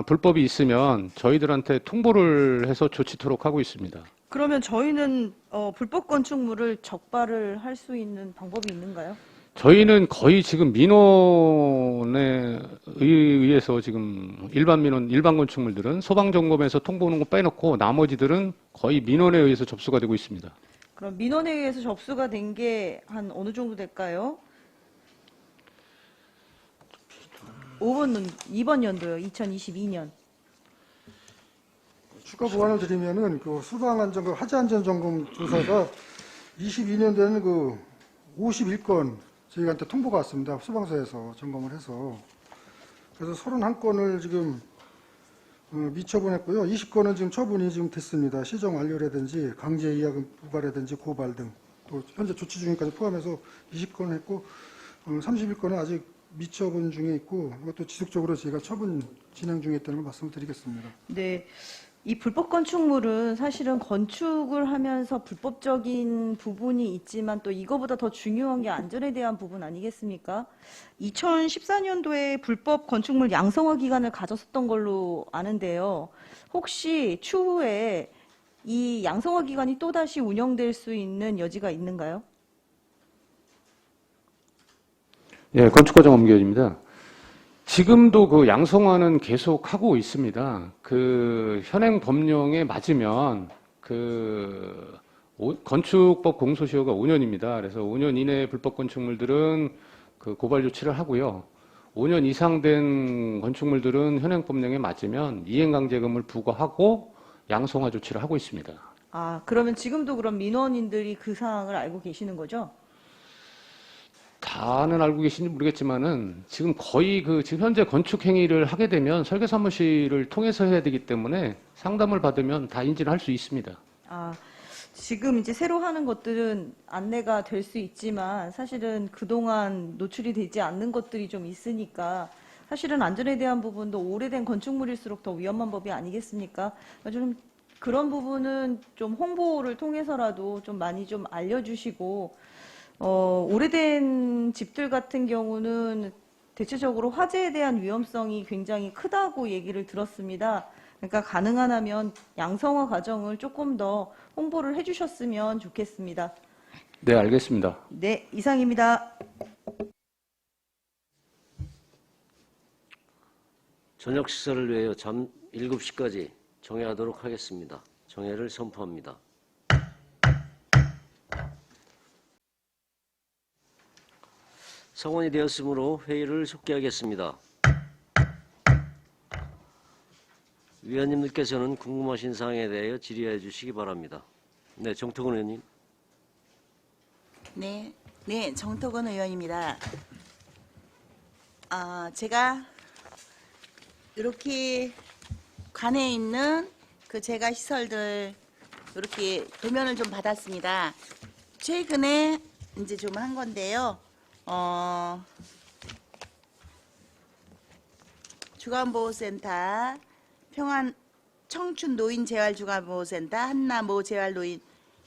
불법이 있으면 저희들한테 통보를 해서 조치토록 하고 있습니다. 그러면 저희는 불법 건축물을 적발을 할 수 있는 방법이 있는가요? 저희는 거의 지금 민원에 의해서 지금 일반 건축물들은 소방 점검에서 통보 오는 거 빼놓고 나머지들은 거의 민원에 의해서 접수가 되고 있습니다. 그럼 민원에 의해서 접수가 된 게 한 어느 정도 될까요? 2번 연도요, 2022년. 추가 보완을 드리면은 수방안전과 화재안전점검 조사가 22년도에는 51건 저희한테 통보가 왔습니다. 소방서에서 점검을 해서. 그래서 31건을 지금 미처분했고요. 20건은 지금 처분이 지금 됐습니다. 시정 완료라든지 강제 이하금 부과라든지 고발 등. 또 현재 조치 중인까지 포함해서 20건을 했고 31건은 아직 미처분 중에 있고 이것도 지속적으로 저희가 처분 진행 중에 있다는 걸 말씀을 드리겠습니다. 네. 이 불법 건축물은 사실은 건축을 하면서 불법적인 부분이 있지만 또 이거보다 더 중요한 게 안전에 대한 부분 아니겠습니까? 2014년도에 불법 건축물 양성화 기간을 가졌었던 걸로 아는데요. 혹시 추후에 이 양성화 기간이 또다시 운영될 수 있는 여지가 있는가요? 예, 건축과장 엄기현입니다. 지금도 양성화는 계속 하고 있습니다. 현행 법령에 맞으면 건축법 공소시효가 5년입니다. 그래서 5년 이내 불법 건축물들은 고발 조치를 하고요. 5년 이상 된 건축물들은 현행 법령에 맞으면 이행강제금을 부과하고 양성화 조치를 하고 있습니다. 아, 그러면 지금도 그럼 민원인들이 그 사항을 알고 계시는 거죠? 다는 알고 계신지 모르겠지만은 지금 거의 지금 현재 건축 행위를 하게 되면 설계 사무실을 통해서 해야 되기 때문에 상담을 받으면 다 인지를 할 수 있습니다. 아, 지금 이제 새로 하는 것들은 안내가 될 수 있지만 사실은 그동안 노출이 되지 않는 것들이 좀 있으니까 사실은 안전에 대한 부분도 오래된 건축물일수록 더 위험한 법이 아니겠습니까? 좀 그런 부분은 좀 홍보를 통해서라도 좀 많이 좀 알려주시고 오래된 집들 같은 경우는 대체적으로 화재에 대한 위험성이 굉장히 크다고 얘기를 들었습니다. 그러니까 가능한 하면 양성화 과정을 조금 더 홍보를 해주셨으면 좋겠습니다. 네, 알겠습니다. 네, 이상입니다. 저녁 식사를 위하여 잠 7시까지 정회하도록 하겠습니다. 정회를 선포합니다. 성원이 되었으므로 회의를 속기하겠습니다. 위원님들께서는 궁금하신 사항에 대하여 질의해 주시기 바랍니다. 네, 정태근 의원님. 네, 정태근 의원입니다. 제가 이렇게 관에 있는 그 제가 시설들 이렇게 도면을 좀 받았습니다. 최근에 이제 좀 한 건데요. 주간보호센터, 평안 청춘 노인 재활 주간보호센터, 한나모 재활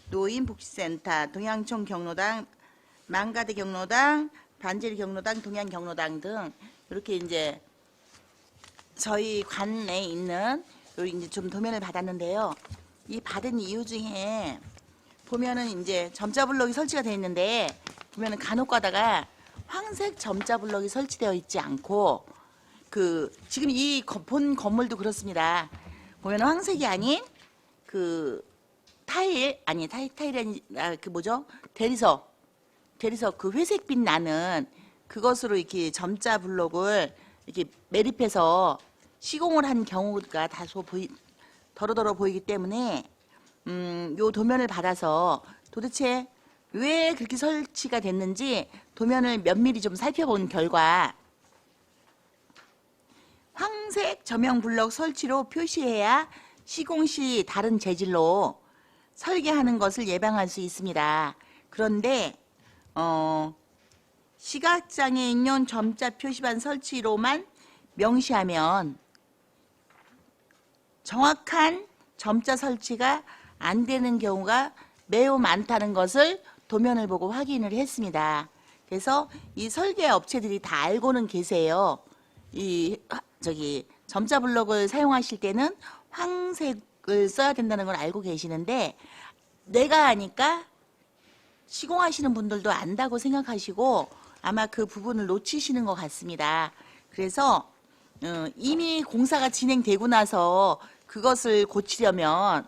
노인 복지센터, 동양청 경로당, 망가대 경로당, 반제리 경로당, 동양 경로당 등 이렇게 이제 저희 관에 있는 이제 좀 도면을 받았는데요. 이 받은 이유 중에 보면은 이제 점자 블록이 설치가 되어 있는데 보면은 간혹 가다가 황색 점자 블록이 설치되어 있지 않고 지금 이 본 건물도 그렇습니다. 보면 황색이 아닌 타일이 아니라 대리석 그 회색빛 나는 그것으로 이렇게 점자 블록을 이렇게 매립해서 시공을 한 경우가 다소 더러더러 보이기 때문에 요 도면을 받아서 도대체 왜 그렇게 설치가 됐는지 도면을 면밀히 좀 살펴본 결과 황색 저명 블록 설치로 표시해야 시공 시 다른 재질로 설계하는 것을 예방할 수 있습니다. 그런데 시각장애인용 점자 표시판 설치로만 명시하면 정확한 점자 설치가 안 되는 경우가 매우 많다는 것을 도면을 보고 확인을 했습니다. 그래서 이 설계 업체들이 다 알고는 계세요. 점자 블록을 사용하실 때는 황색을 써야 된다는 걸 알고 계시는데 내가 아니까 시공하시는 분들도 안다고 생각하시고 아마 그 부분을 놓치시는 것 같습니다. 그래서 이미 공사가 진행되고 나서 그것을 고치려면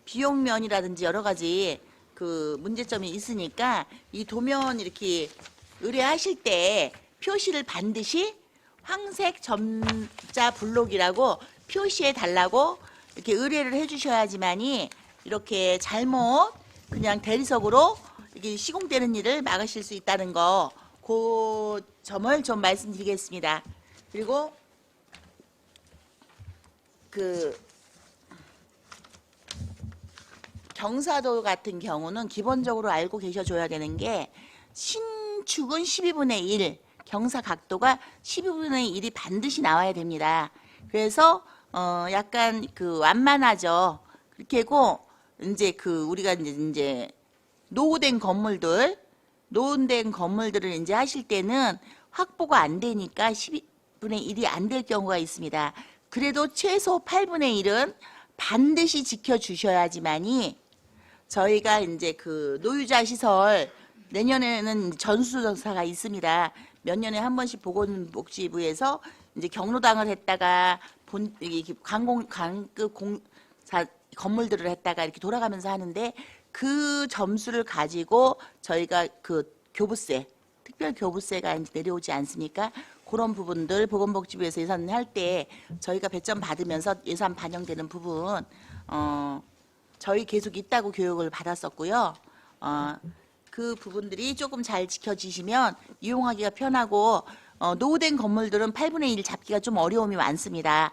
비용면이라든지 여러 가지 그 문제점이 있으니까 이 도면 이렇게 의뢰하실 때 표시를 반드시 황색 점자 블록이라고 표시해 달라고 이렇게 의뢰를 해주셔야지만이 이렇게 잘못 그냥 대리석으로 이렇게 시공되는 일을 막으실 수 있다는 거, 그 점을 좀 말씀드리겠습니다. 그리고 경사도 같은 경우는 기본적으로 알고 계셔줘야 되는 게 신축은 12분의 1, 경사 각도가 12분의 1이 반드시 나와야 됩니다. 그래서 약간 완만하죠. 그렇게 하고 이제 우리가 이제 노후된 건물들을 이제 하실 때는 확보가 안 되니까 12분의 1이 안 될 경우가 있습니다. 그래도 최소 8분의 1은 반드시 지켜주셔야지만이 저희가 이제 노유자 시설 내년에는 전수조사가 있습니다. 몇 년에 한 번씩 보건복지부에서 이제 경로당을 했다가 강급 공사 건물들을 했다가 이렇게 돌아가면서 하는데 그 점수를 가지고 저희가 교부세, 특별 교부세가 이제 내려오지 않습니까? 그런 부분들 보건복지부에서 예산할 때 저희가 배점 받으면서 예산 반영되는 부분 저희 계속 있다고 교육을 받았었고요. 그 부분들이 조금 잘 지켜지시면 이용하기가 편하고 노후된 건물들은 8분의 1 잡기가 좀 어려움이 많습니다.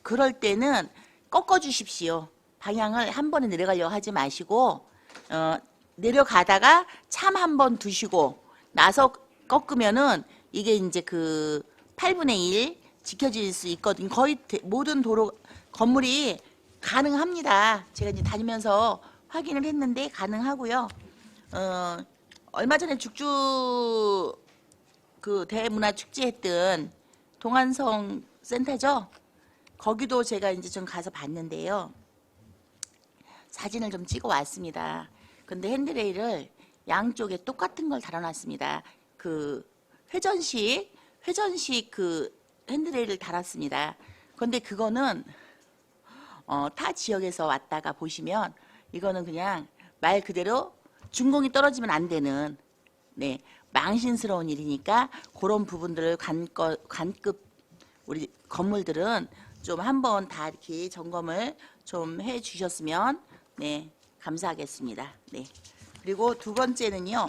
그럴 때는 꺾어주십시오. 방향을 한 번에 내려가려고 하지 마시고 내려가다가 참 한 번 두시고 나서 꺾으면은 이게 이제 8분의 1 지켜질 수 있거든요. 거의 모든 건물이 가능합니다. 제가 이제 다니면서 확인을 했는데 가능하고요. 얼마 전에 죽주 대문화 축제 했던 동안성 센터죠. 거기도 제가 이제 좀 가서 봤는데요. 사진을 좀 찍어 왔습니다. 근데 핸드레일을 양쪽에 똑같은 걸 달아놨습니다. 회전식 핸드레일을 달았습니다. 그런데 그거는 타 지역에서 왔다가 보시면 이거는 그냥 말 그대로 준공이 떨어지면 안 되는 네, 망신스러운 일이니까 그런 부분들을 관급 우리 건물들은 좀 한번 다 이렇게 점검을 좀 해주셨으면 네, 감사하겠습니다. 네. 그리고 두 번째는요.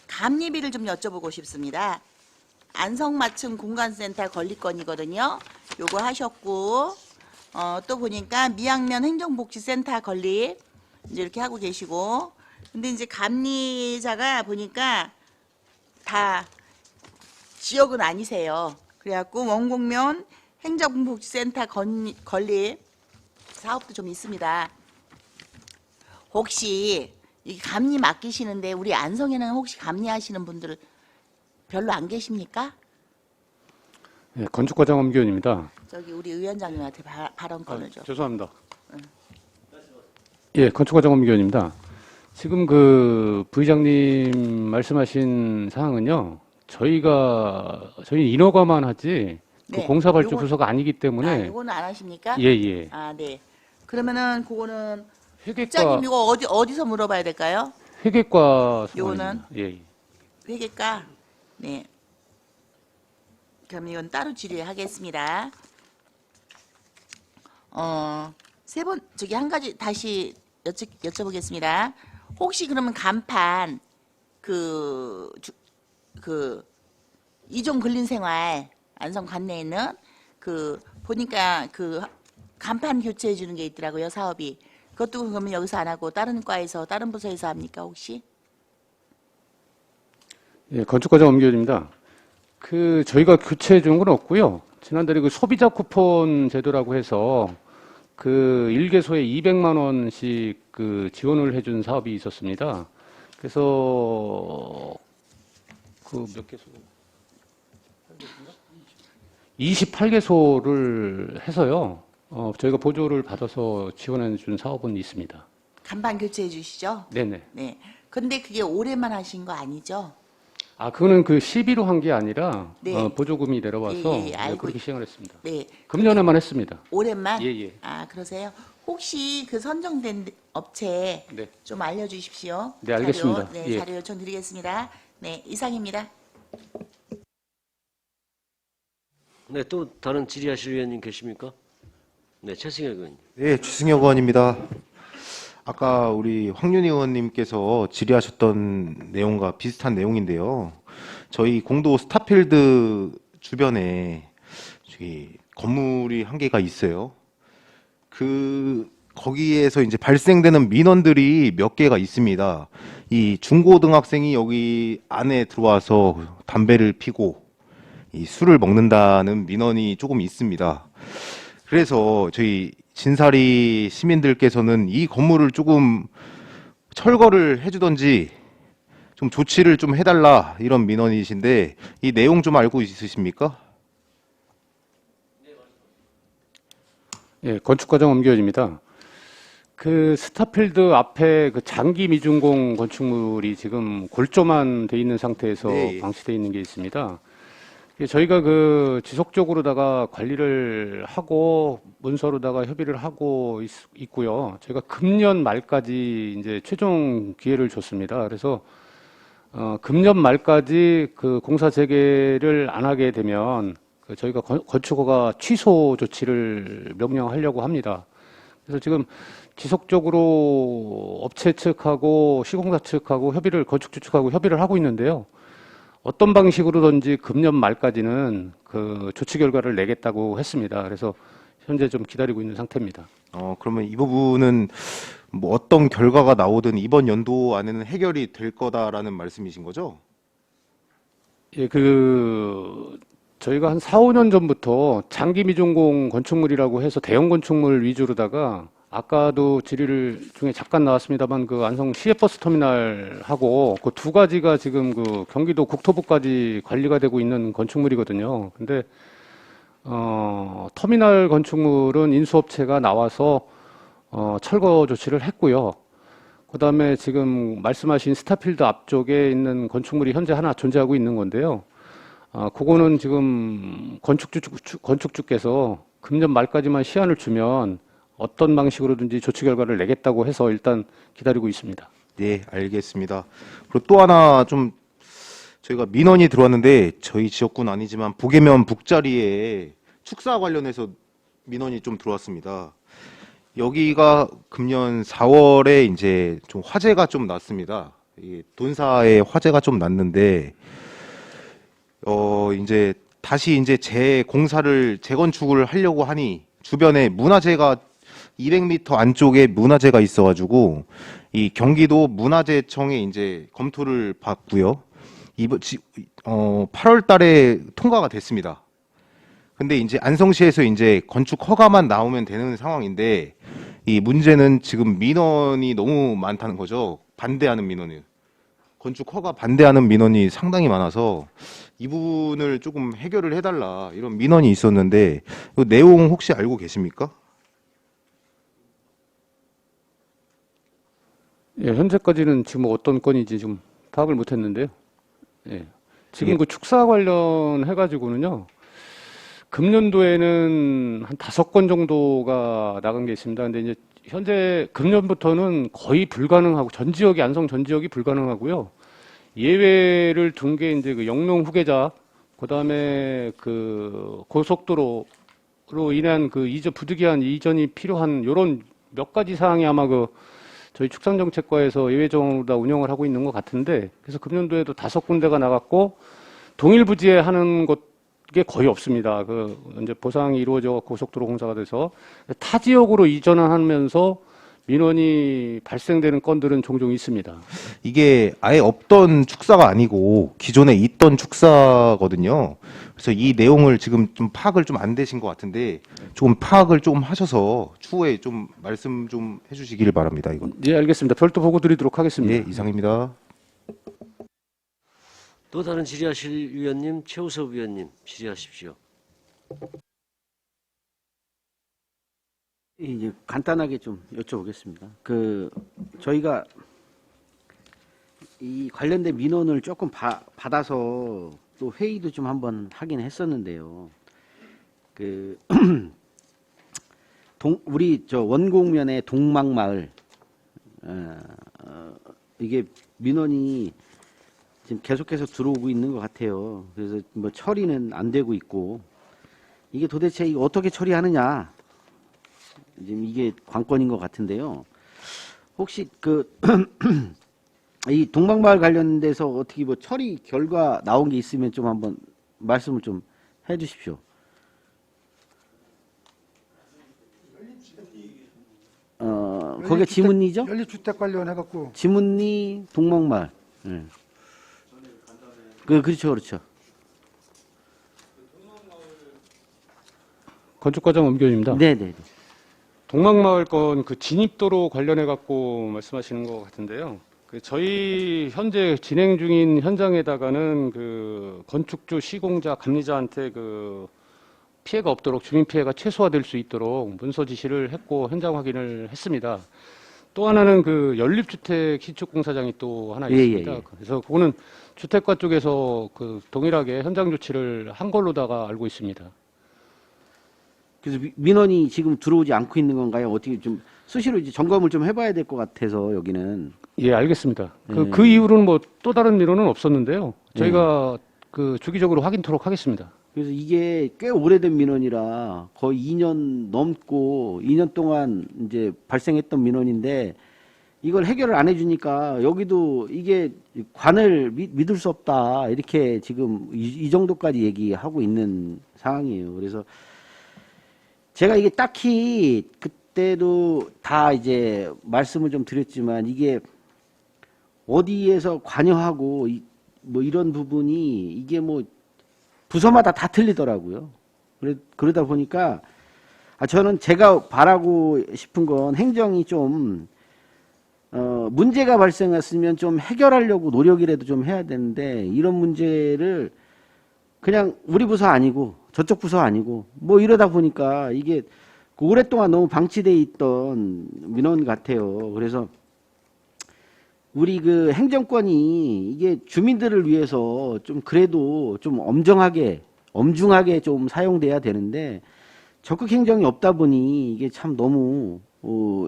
감리비를 좀 여쭤보고 싶습니다. 안성맞춤 공간센터 건립건이거든요. 요거 하셨고 또 보니까 미양면 행정복지센터 건립 이제 이렇게 하고 계시고 근데 이제 감리자가 보니까 다 지역은 아니세요. 그래갖고 원곡면 행정복지센터 건립 사업도 좀 있습니다. 혹시 이 감리 맡기시는데 우리 안성에는 혹시 감리하시는 분들 별로 안 계십니까? 예, 건축과장 엄기원입니다. 저기 우리 위원장님한테 발언권을 좀. 죄송합니다. 예, 건축과장 엄기원입니다. 지금 그 부의장님 말씀하신 사항은요. 저희 인허가만 하지 그 네, 공사발주 요건- 부서가 아니기 때문에 이거는 안 하십니까? 예, 예. 아, 네. 그러면은 그거는 회계과 국장님 이거 어디서 물어봐야 될까요? 회계과 요거는? 소관입니다. 예, 예. 회계과. 네. 그럼 이건 따로 질의하겠습니다. 저기 한 가지 다시 여쭤보겠습니다. 혹시 그러면 간판 이종 근린생활 안성 관내에 있는 보니까 간판 교체해 주는 게 있더라고요, 사업이. 그것도 그러면 여기서 안 하고 다른 과에서 다른 부서에서 합니까, 혹시? 예, 건축과장 엄기원입니다. 저희가 교체해 준 건 없고요. 지난달에 소비자 쿠폰 제도라고 해서 일개소에 200만 원씩 지원을 해준 사업이 있었습니다. 그래서 몇 개소? 28개소를 해서요. 저희가 보조를 받아서 지원해 준 사업은 있습니다. 간판 교체해 주시죠? 네네. 네. 근데 그게 올해만 하신 거 아니죠? 그거는 시비로 한 게 아니라 네. 보조금이 내려와서 예, 알고 그렇게 시행을 했습니다. 네. 금년에만 했습니다. 올해만? 예, 예. 아, 그러세요? 혹시 선정된 업체 네. 좀 알려주십시오. 네, 알겠습니다. 자료, 네, 예. 자료 요청드리겠습니다. 네, 이상입니다. 네, 또 다른 질의하실 위원님 계십니까? 네, 최승혁 의원님. 네, 최승혁 의원입니다. 아까 우리 황윤희 의원님께서 질의하셨던 내용과 비슷한 내용인데요. 저희 공도 스타필드 주변에 저기 건물이 한 개가 있어요. 거기에서 이제 발생되는 민원들이 몇 개가 있습니다. 이 중고등학생이 여기 안에 들어와서 담배를 피고 이 술을 먹는다는 민원이 조금 있습니다. 그래서 저희 진사리 시민들께서는 이 건물을 조금 철거를 해주던지 좀 조치를 좀 해달라 이런 민원이신데 이 내용 좀 알고 있으십니까? 예, 건축과장 엄기원입니다. 스타필드 앞에 장기 미준공 건축물이 지금 골조만 돼 있는 상태에서 네. 방치돼 있는 게 있습니다. 저희가 지속적으로다가 관리를 하고 문서로다가 협의를 하고 있고요. 저희가 금년 말까지 이제 최종 기회를 줬습니다. 그래서 금년 말까지 공사 재개를 안 하게 되면 저희가 건축허가 취소 조치를 명령하려고 합니다. 그래서 지금 지속적으로 업체 측하고 시공사 측하고 건축주 측하고 협의를 하고 있는데요. 어떤 방식으로든지 금년 말까지는 조치 결과를 내겠다고 했습니다. 그래서 현재 좀 기다리고 있는 상태입니다. 그러면 이 부분은 뭐 어떤 결과가 나오든 이번 연도 안에는 해결이 될 거다라는 말씀이신 거죠? 예, 저희가 한 4, 5년 전부터 장기 미준공 건축물이라고 해서 대형 건축물 위주로다가 아까도 질의 중에 잠깐 나왔습니다만 안성 시외버스 터미널하고 두 가지가 지금 경기도 국토부까지 관리가 되고 있는 건축물이거든요. 근데 터미널 건축물은 인수업체가 나와서 철거 조치를 했고요. 그다음에 지금 말씀하신 스타필드 앞쪽에 있는 건축물이 현재 하나 존재하고 있는 건데요. 그거는 지금 건축주께서 금년 말까지만 시한을 주면 어떤 방식으로든지 조치 결과를 내겠다고 해서 일단 기다리고 있습니다. 네, 알겠습니다. 그리고 또 하나 좀 저희가 민원이 들어왔는데 저희 지역군 아니지만 북계면 북자리에 축사 관련해서 민원이 좀 들어왔습니다. 여기가 금년 4월에 이제 좀 화재가 좀 났습니다. 이 돈사에 화재가 좀 났는데 이제 다시 이제 재공사를 재건축을 하려고 하니 주변에 문화재가 200m 안쪽에 문화재가 있어가지고 이 경기도 문화재청에 이제 검토를 받고요. 8월 달에 통과가 됐습니다. 근데 이제 안성시에서 이제 건축 허가만 나오면 되는 상황인데 이 문제는 지금 민원이 너무 많다는 거죠. 반대하는 민원이. 건축 허가 반대하는 민원이 상당히 많아서 이 부분을 조금 해결을 해달라 이런 민원이 있었는데 그 내용 혹시 알고 계십니까? 예, 현재까지는 지금 어떤 건인지 좀 파악을 못했는데요. 예, 지금 예. 그 축사 관련 해가지고는요. 금년도에는 한 5건 정도가 나간 게 있습니다. 근데 이제 현재 금년부터는 거의 불가능하고 전 지역이 안성 전 지역이 불가능하고요. 예외를 둔 게 이제 그 영농 후계자, 그다음에 그 고속도로로 인한 그 부득이한 이전이 필요한 요런 몇 가지 사항이 아마 그 저희 축산정책과에서 예외 정으로 다 운영을 하고 있는 것 같은데, 그래서 금년도에도 5군데가 나갔고 동일부지에 하는 게 거의 없습니다. 그 이제 보상이 이루어져 고속도로 공사가 돼서 타 지역으로 이전하면서 민원이 발생되는 건들은 종종 있습니다. 이게 아예 없던 축사가 아니고 기존에 있던 축사거든요. 그래서 이 내용을 지금 좀 파악을 좀 안 되신 것 같은데 조금 파악을 좀 하셔서 추후에 좀 말씀 좀 해주시기를 바랍니다. 이건. 예, 알겠습니다. 별도 보고 드리도록 하겠습니다. 예, 이상입니다. 또 다른 질의하실 위원님, 최우섭 위원님 질의하십시오. 이제 간단하게 좀 여쭤보겠습니다. 저희가 이 관련된 민원을 조금 받아서 또 회의도 좀 한번 하긴 했었는데요. 우리 저 원곡면의 동막마을, 이게 민원이 지금 계속해서 들어오고 있는 것 같아요. 그래서 뭐 처리는 안 되고 있고, 이게 도대체 이거 어떻게 처리하느냐, 지금 이게 관건인 것 같은데요. 혹시 이 동막마을 관련돼서 어떻게 뭐 처리 결과 나온 게 있으면 좀 한번 말씀을 좀 해주십시오. 거기가 지문리죠? 연립주택 관련해갖고 지문리 동막마을. 네. 그렇죠. 건축과장 엄교입니다. 네네. 동막마을 건 그 진입도로 관련해 갖고 말씀하시는 것 같은데요. 저희 현재 진행 중인 현장에다가는 그 건축주, 시공자, 감리자한테 그 피해가 없도록, 주민 피해가 최소화될 수 있도록 문서 지시를 했고 현장 확인을 했습니다. 또 하나는 그 연립주택 신축공사장이 또 하나 있습니다. 예. 그래서 그거는 주택가 쪽에서 그 동일하게 현장 조치를 한 걸로다가 알고 있습니다. 그래서 민원이 지금 들어오지 않고 있는 건가요? 어떻게 좀 수시로 이제 점검을 좀 해봐야 될 것 같아서 여기는. 예, 알겠습니다. 네. 그 이후로는 뭐 또 다른 민원은 없었는데요. 저희가 그 주기적으로 확인토록 하겠습니다. 그래서 이게 꽤 오래된 민원이라 거의 2년 넘고 2년 동안 이제 발생했던 민원인데 이걸 해결을 안 해주니까 여기도 이게 관을 믿을 수 없다 이렇게 지금 이 정도까지 얘기하고 있는 상황이에요. 그래서 제가 이게 딱히 그때도 다 이제 말씀을 좀 드렸지만 이게 어디에서 관여하고 뭐 이런 부분이 이게 뭐 부서마다 다 틀리더라고요. 그러다 보니까 저는 제가 바라고 싶은 건 행정이 좀 문제가 발생했으면 좀 해결하려고 노력이라도 좀 해야 되는데 이런 문제를 그냥 우리 부서 아니고 저쪽 부서 아니고 뭐 이러다 보니까 이게 오랫동안 너무 방치돼 있던 민원 같아요. 그래서 우리 그 행정권이 이게 주민들을 위해서 좀 그래도 좀 엄중하게 좀 사용돼야 되는데 적극 행정이 없다 보니 이게 참 너무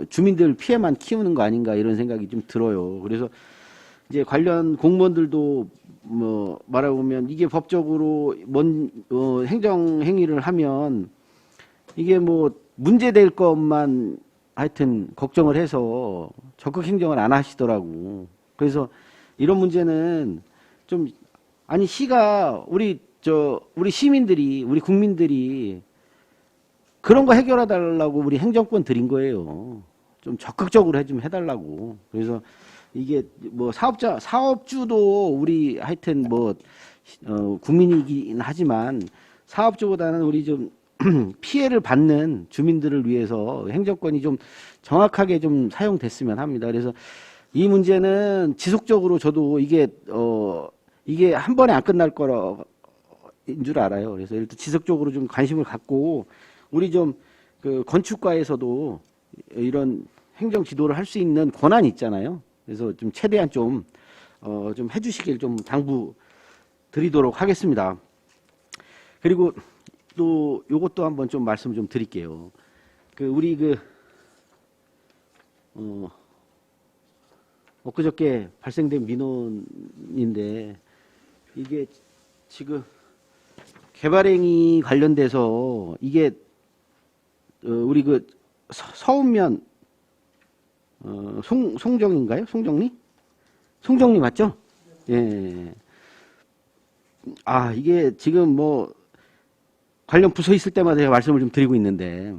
주민들 피해만 키우는 거 아닌가 이런 생각이 좀 들어요. 그래서 이제 관련 공무원들도 뭐 말해보면 이게 법적으로 행정 행위를 하면 이게 뭐 문제될 것만 하여튼 걱정을 해서 적극 행정을 안 하시더라고. 그래서 이런 문제는 좀 아니 시가 우리 시민들이 우리 국민들이 그런 거 해결해 달라고 우리 행정권 드린 거예요. 좀 적극적으로 좀 해달라고. 그래서 이게 뭐 사업주도 우리 하여튼 뭐 국민이긴 하지만 사업주보다는 우리 좀 피해를 받는 주민들을 위해서 행정권이 좀 정확하게 좀 사용됐으면 합니다. 그래서 이 문제는 지속적으로 저도 이게 한 번에 안 끝날 거인 줄 알아요. 그래서 일단 지속적으로 좀 관심을 갖고 우리 좀 그 건축가에서도 이런 행정 지도를 할 수 있는 권한이 있잖아요. 그래서 좀 최대한 좀 해주시길 좀 당부 드리도록 하겠습니다. 그리고 또 요것도 한번 좀 말씀 좀 드릴게요. 우리 엊그저께 발생된 민원인데 이게 지금 개발행위 관련돼서 이게 우리 서운면 송정인가요? 송정리 맞죠? 예. 이게 지금 뭐 관련 부서 있을 때마다 제가 말씀을 좀 드리고 있는데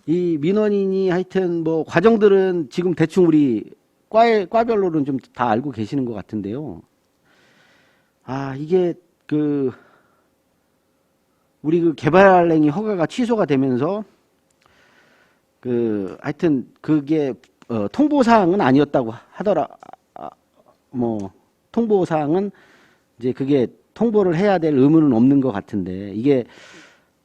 이 민원인이 하여튼 뭐 과정들은 지금 대충 우리 과별로는 좀 다 알고 계시는 것 같은데요. 이게 우리 개발행위 허가가 취소가 되면서 하여튼 그게 통보사항은 아니었다고 하더라. 통보사항은 이제 그게 통보를 해야 될 의무는 없는 것 같은데 이게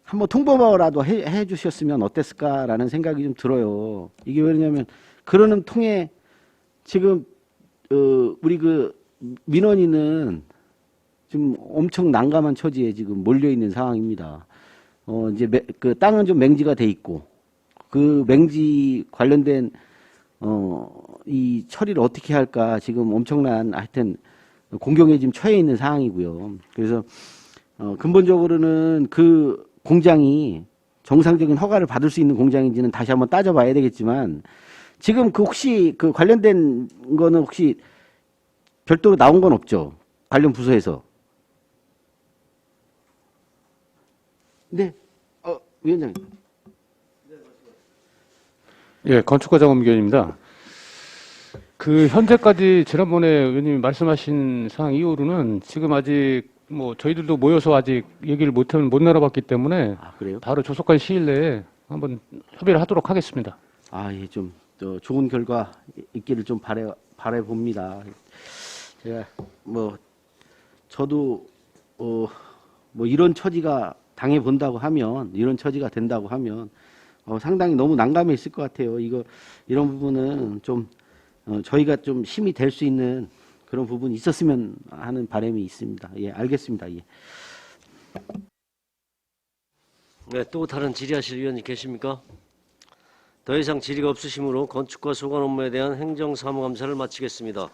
한번 통보라도 해 주셨으면 어땠을까라는 생각이 좀 들어요. 이게 왜냐면 그러는 통에 지금 우리 민원인은 지금 엄청 난감한 처지에 지금 몰려 있는 상황입니다. 이제 땅은 좀 맹지가 돼 있고 그 맹지 관련된 이 처리를 어떻게 할까 지금 엄청난 하여튼 공경에 지금 처해 있는 상황이고요. 그래서 근본적으로는 그 공장이 정상적인 허가를 받을 수 있는 공장인지는 다시 한번 따져봐야 되겠지만 지금 혹시 관련된 거는 혹시 별도로 나온 건 없죠? 관련 부서에서. 네, 위원장님. 예, 건축과장 엄기현입니다. 현재까지 지난번에 의원님이 말씀하신 사항 이후로는 지금 아직 뭐 저희들도 모여서 아직 얘기를 못 나눠봤기 때문에 그래요? 바로 조속한 시일 내에 한번 협의를 하도록 하겠습니다. 예, 좀 좋은 결과 있기를 좀 바래 봅니다. 제가 저도 이런 처지가 당해 본다고 하면 이런 처지가 된다고 하면 상당히 너무 난감해 있을 것 같아요. 이런 부분은 좀 저희가 좀 힘이 될 수 있는 그런 부분이 있었으면 하는 바람이 있습니다. 예, 알겠습니다. 예. 네, 또 다른 질의하실 위원님 계십니까? 더 이상 질의가 없으시므로 건축과 소관 업무에 대한 행정사무감사를 마치겠습니다.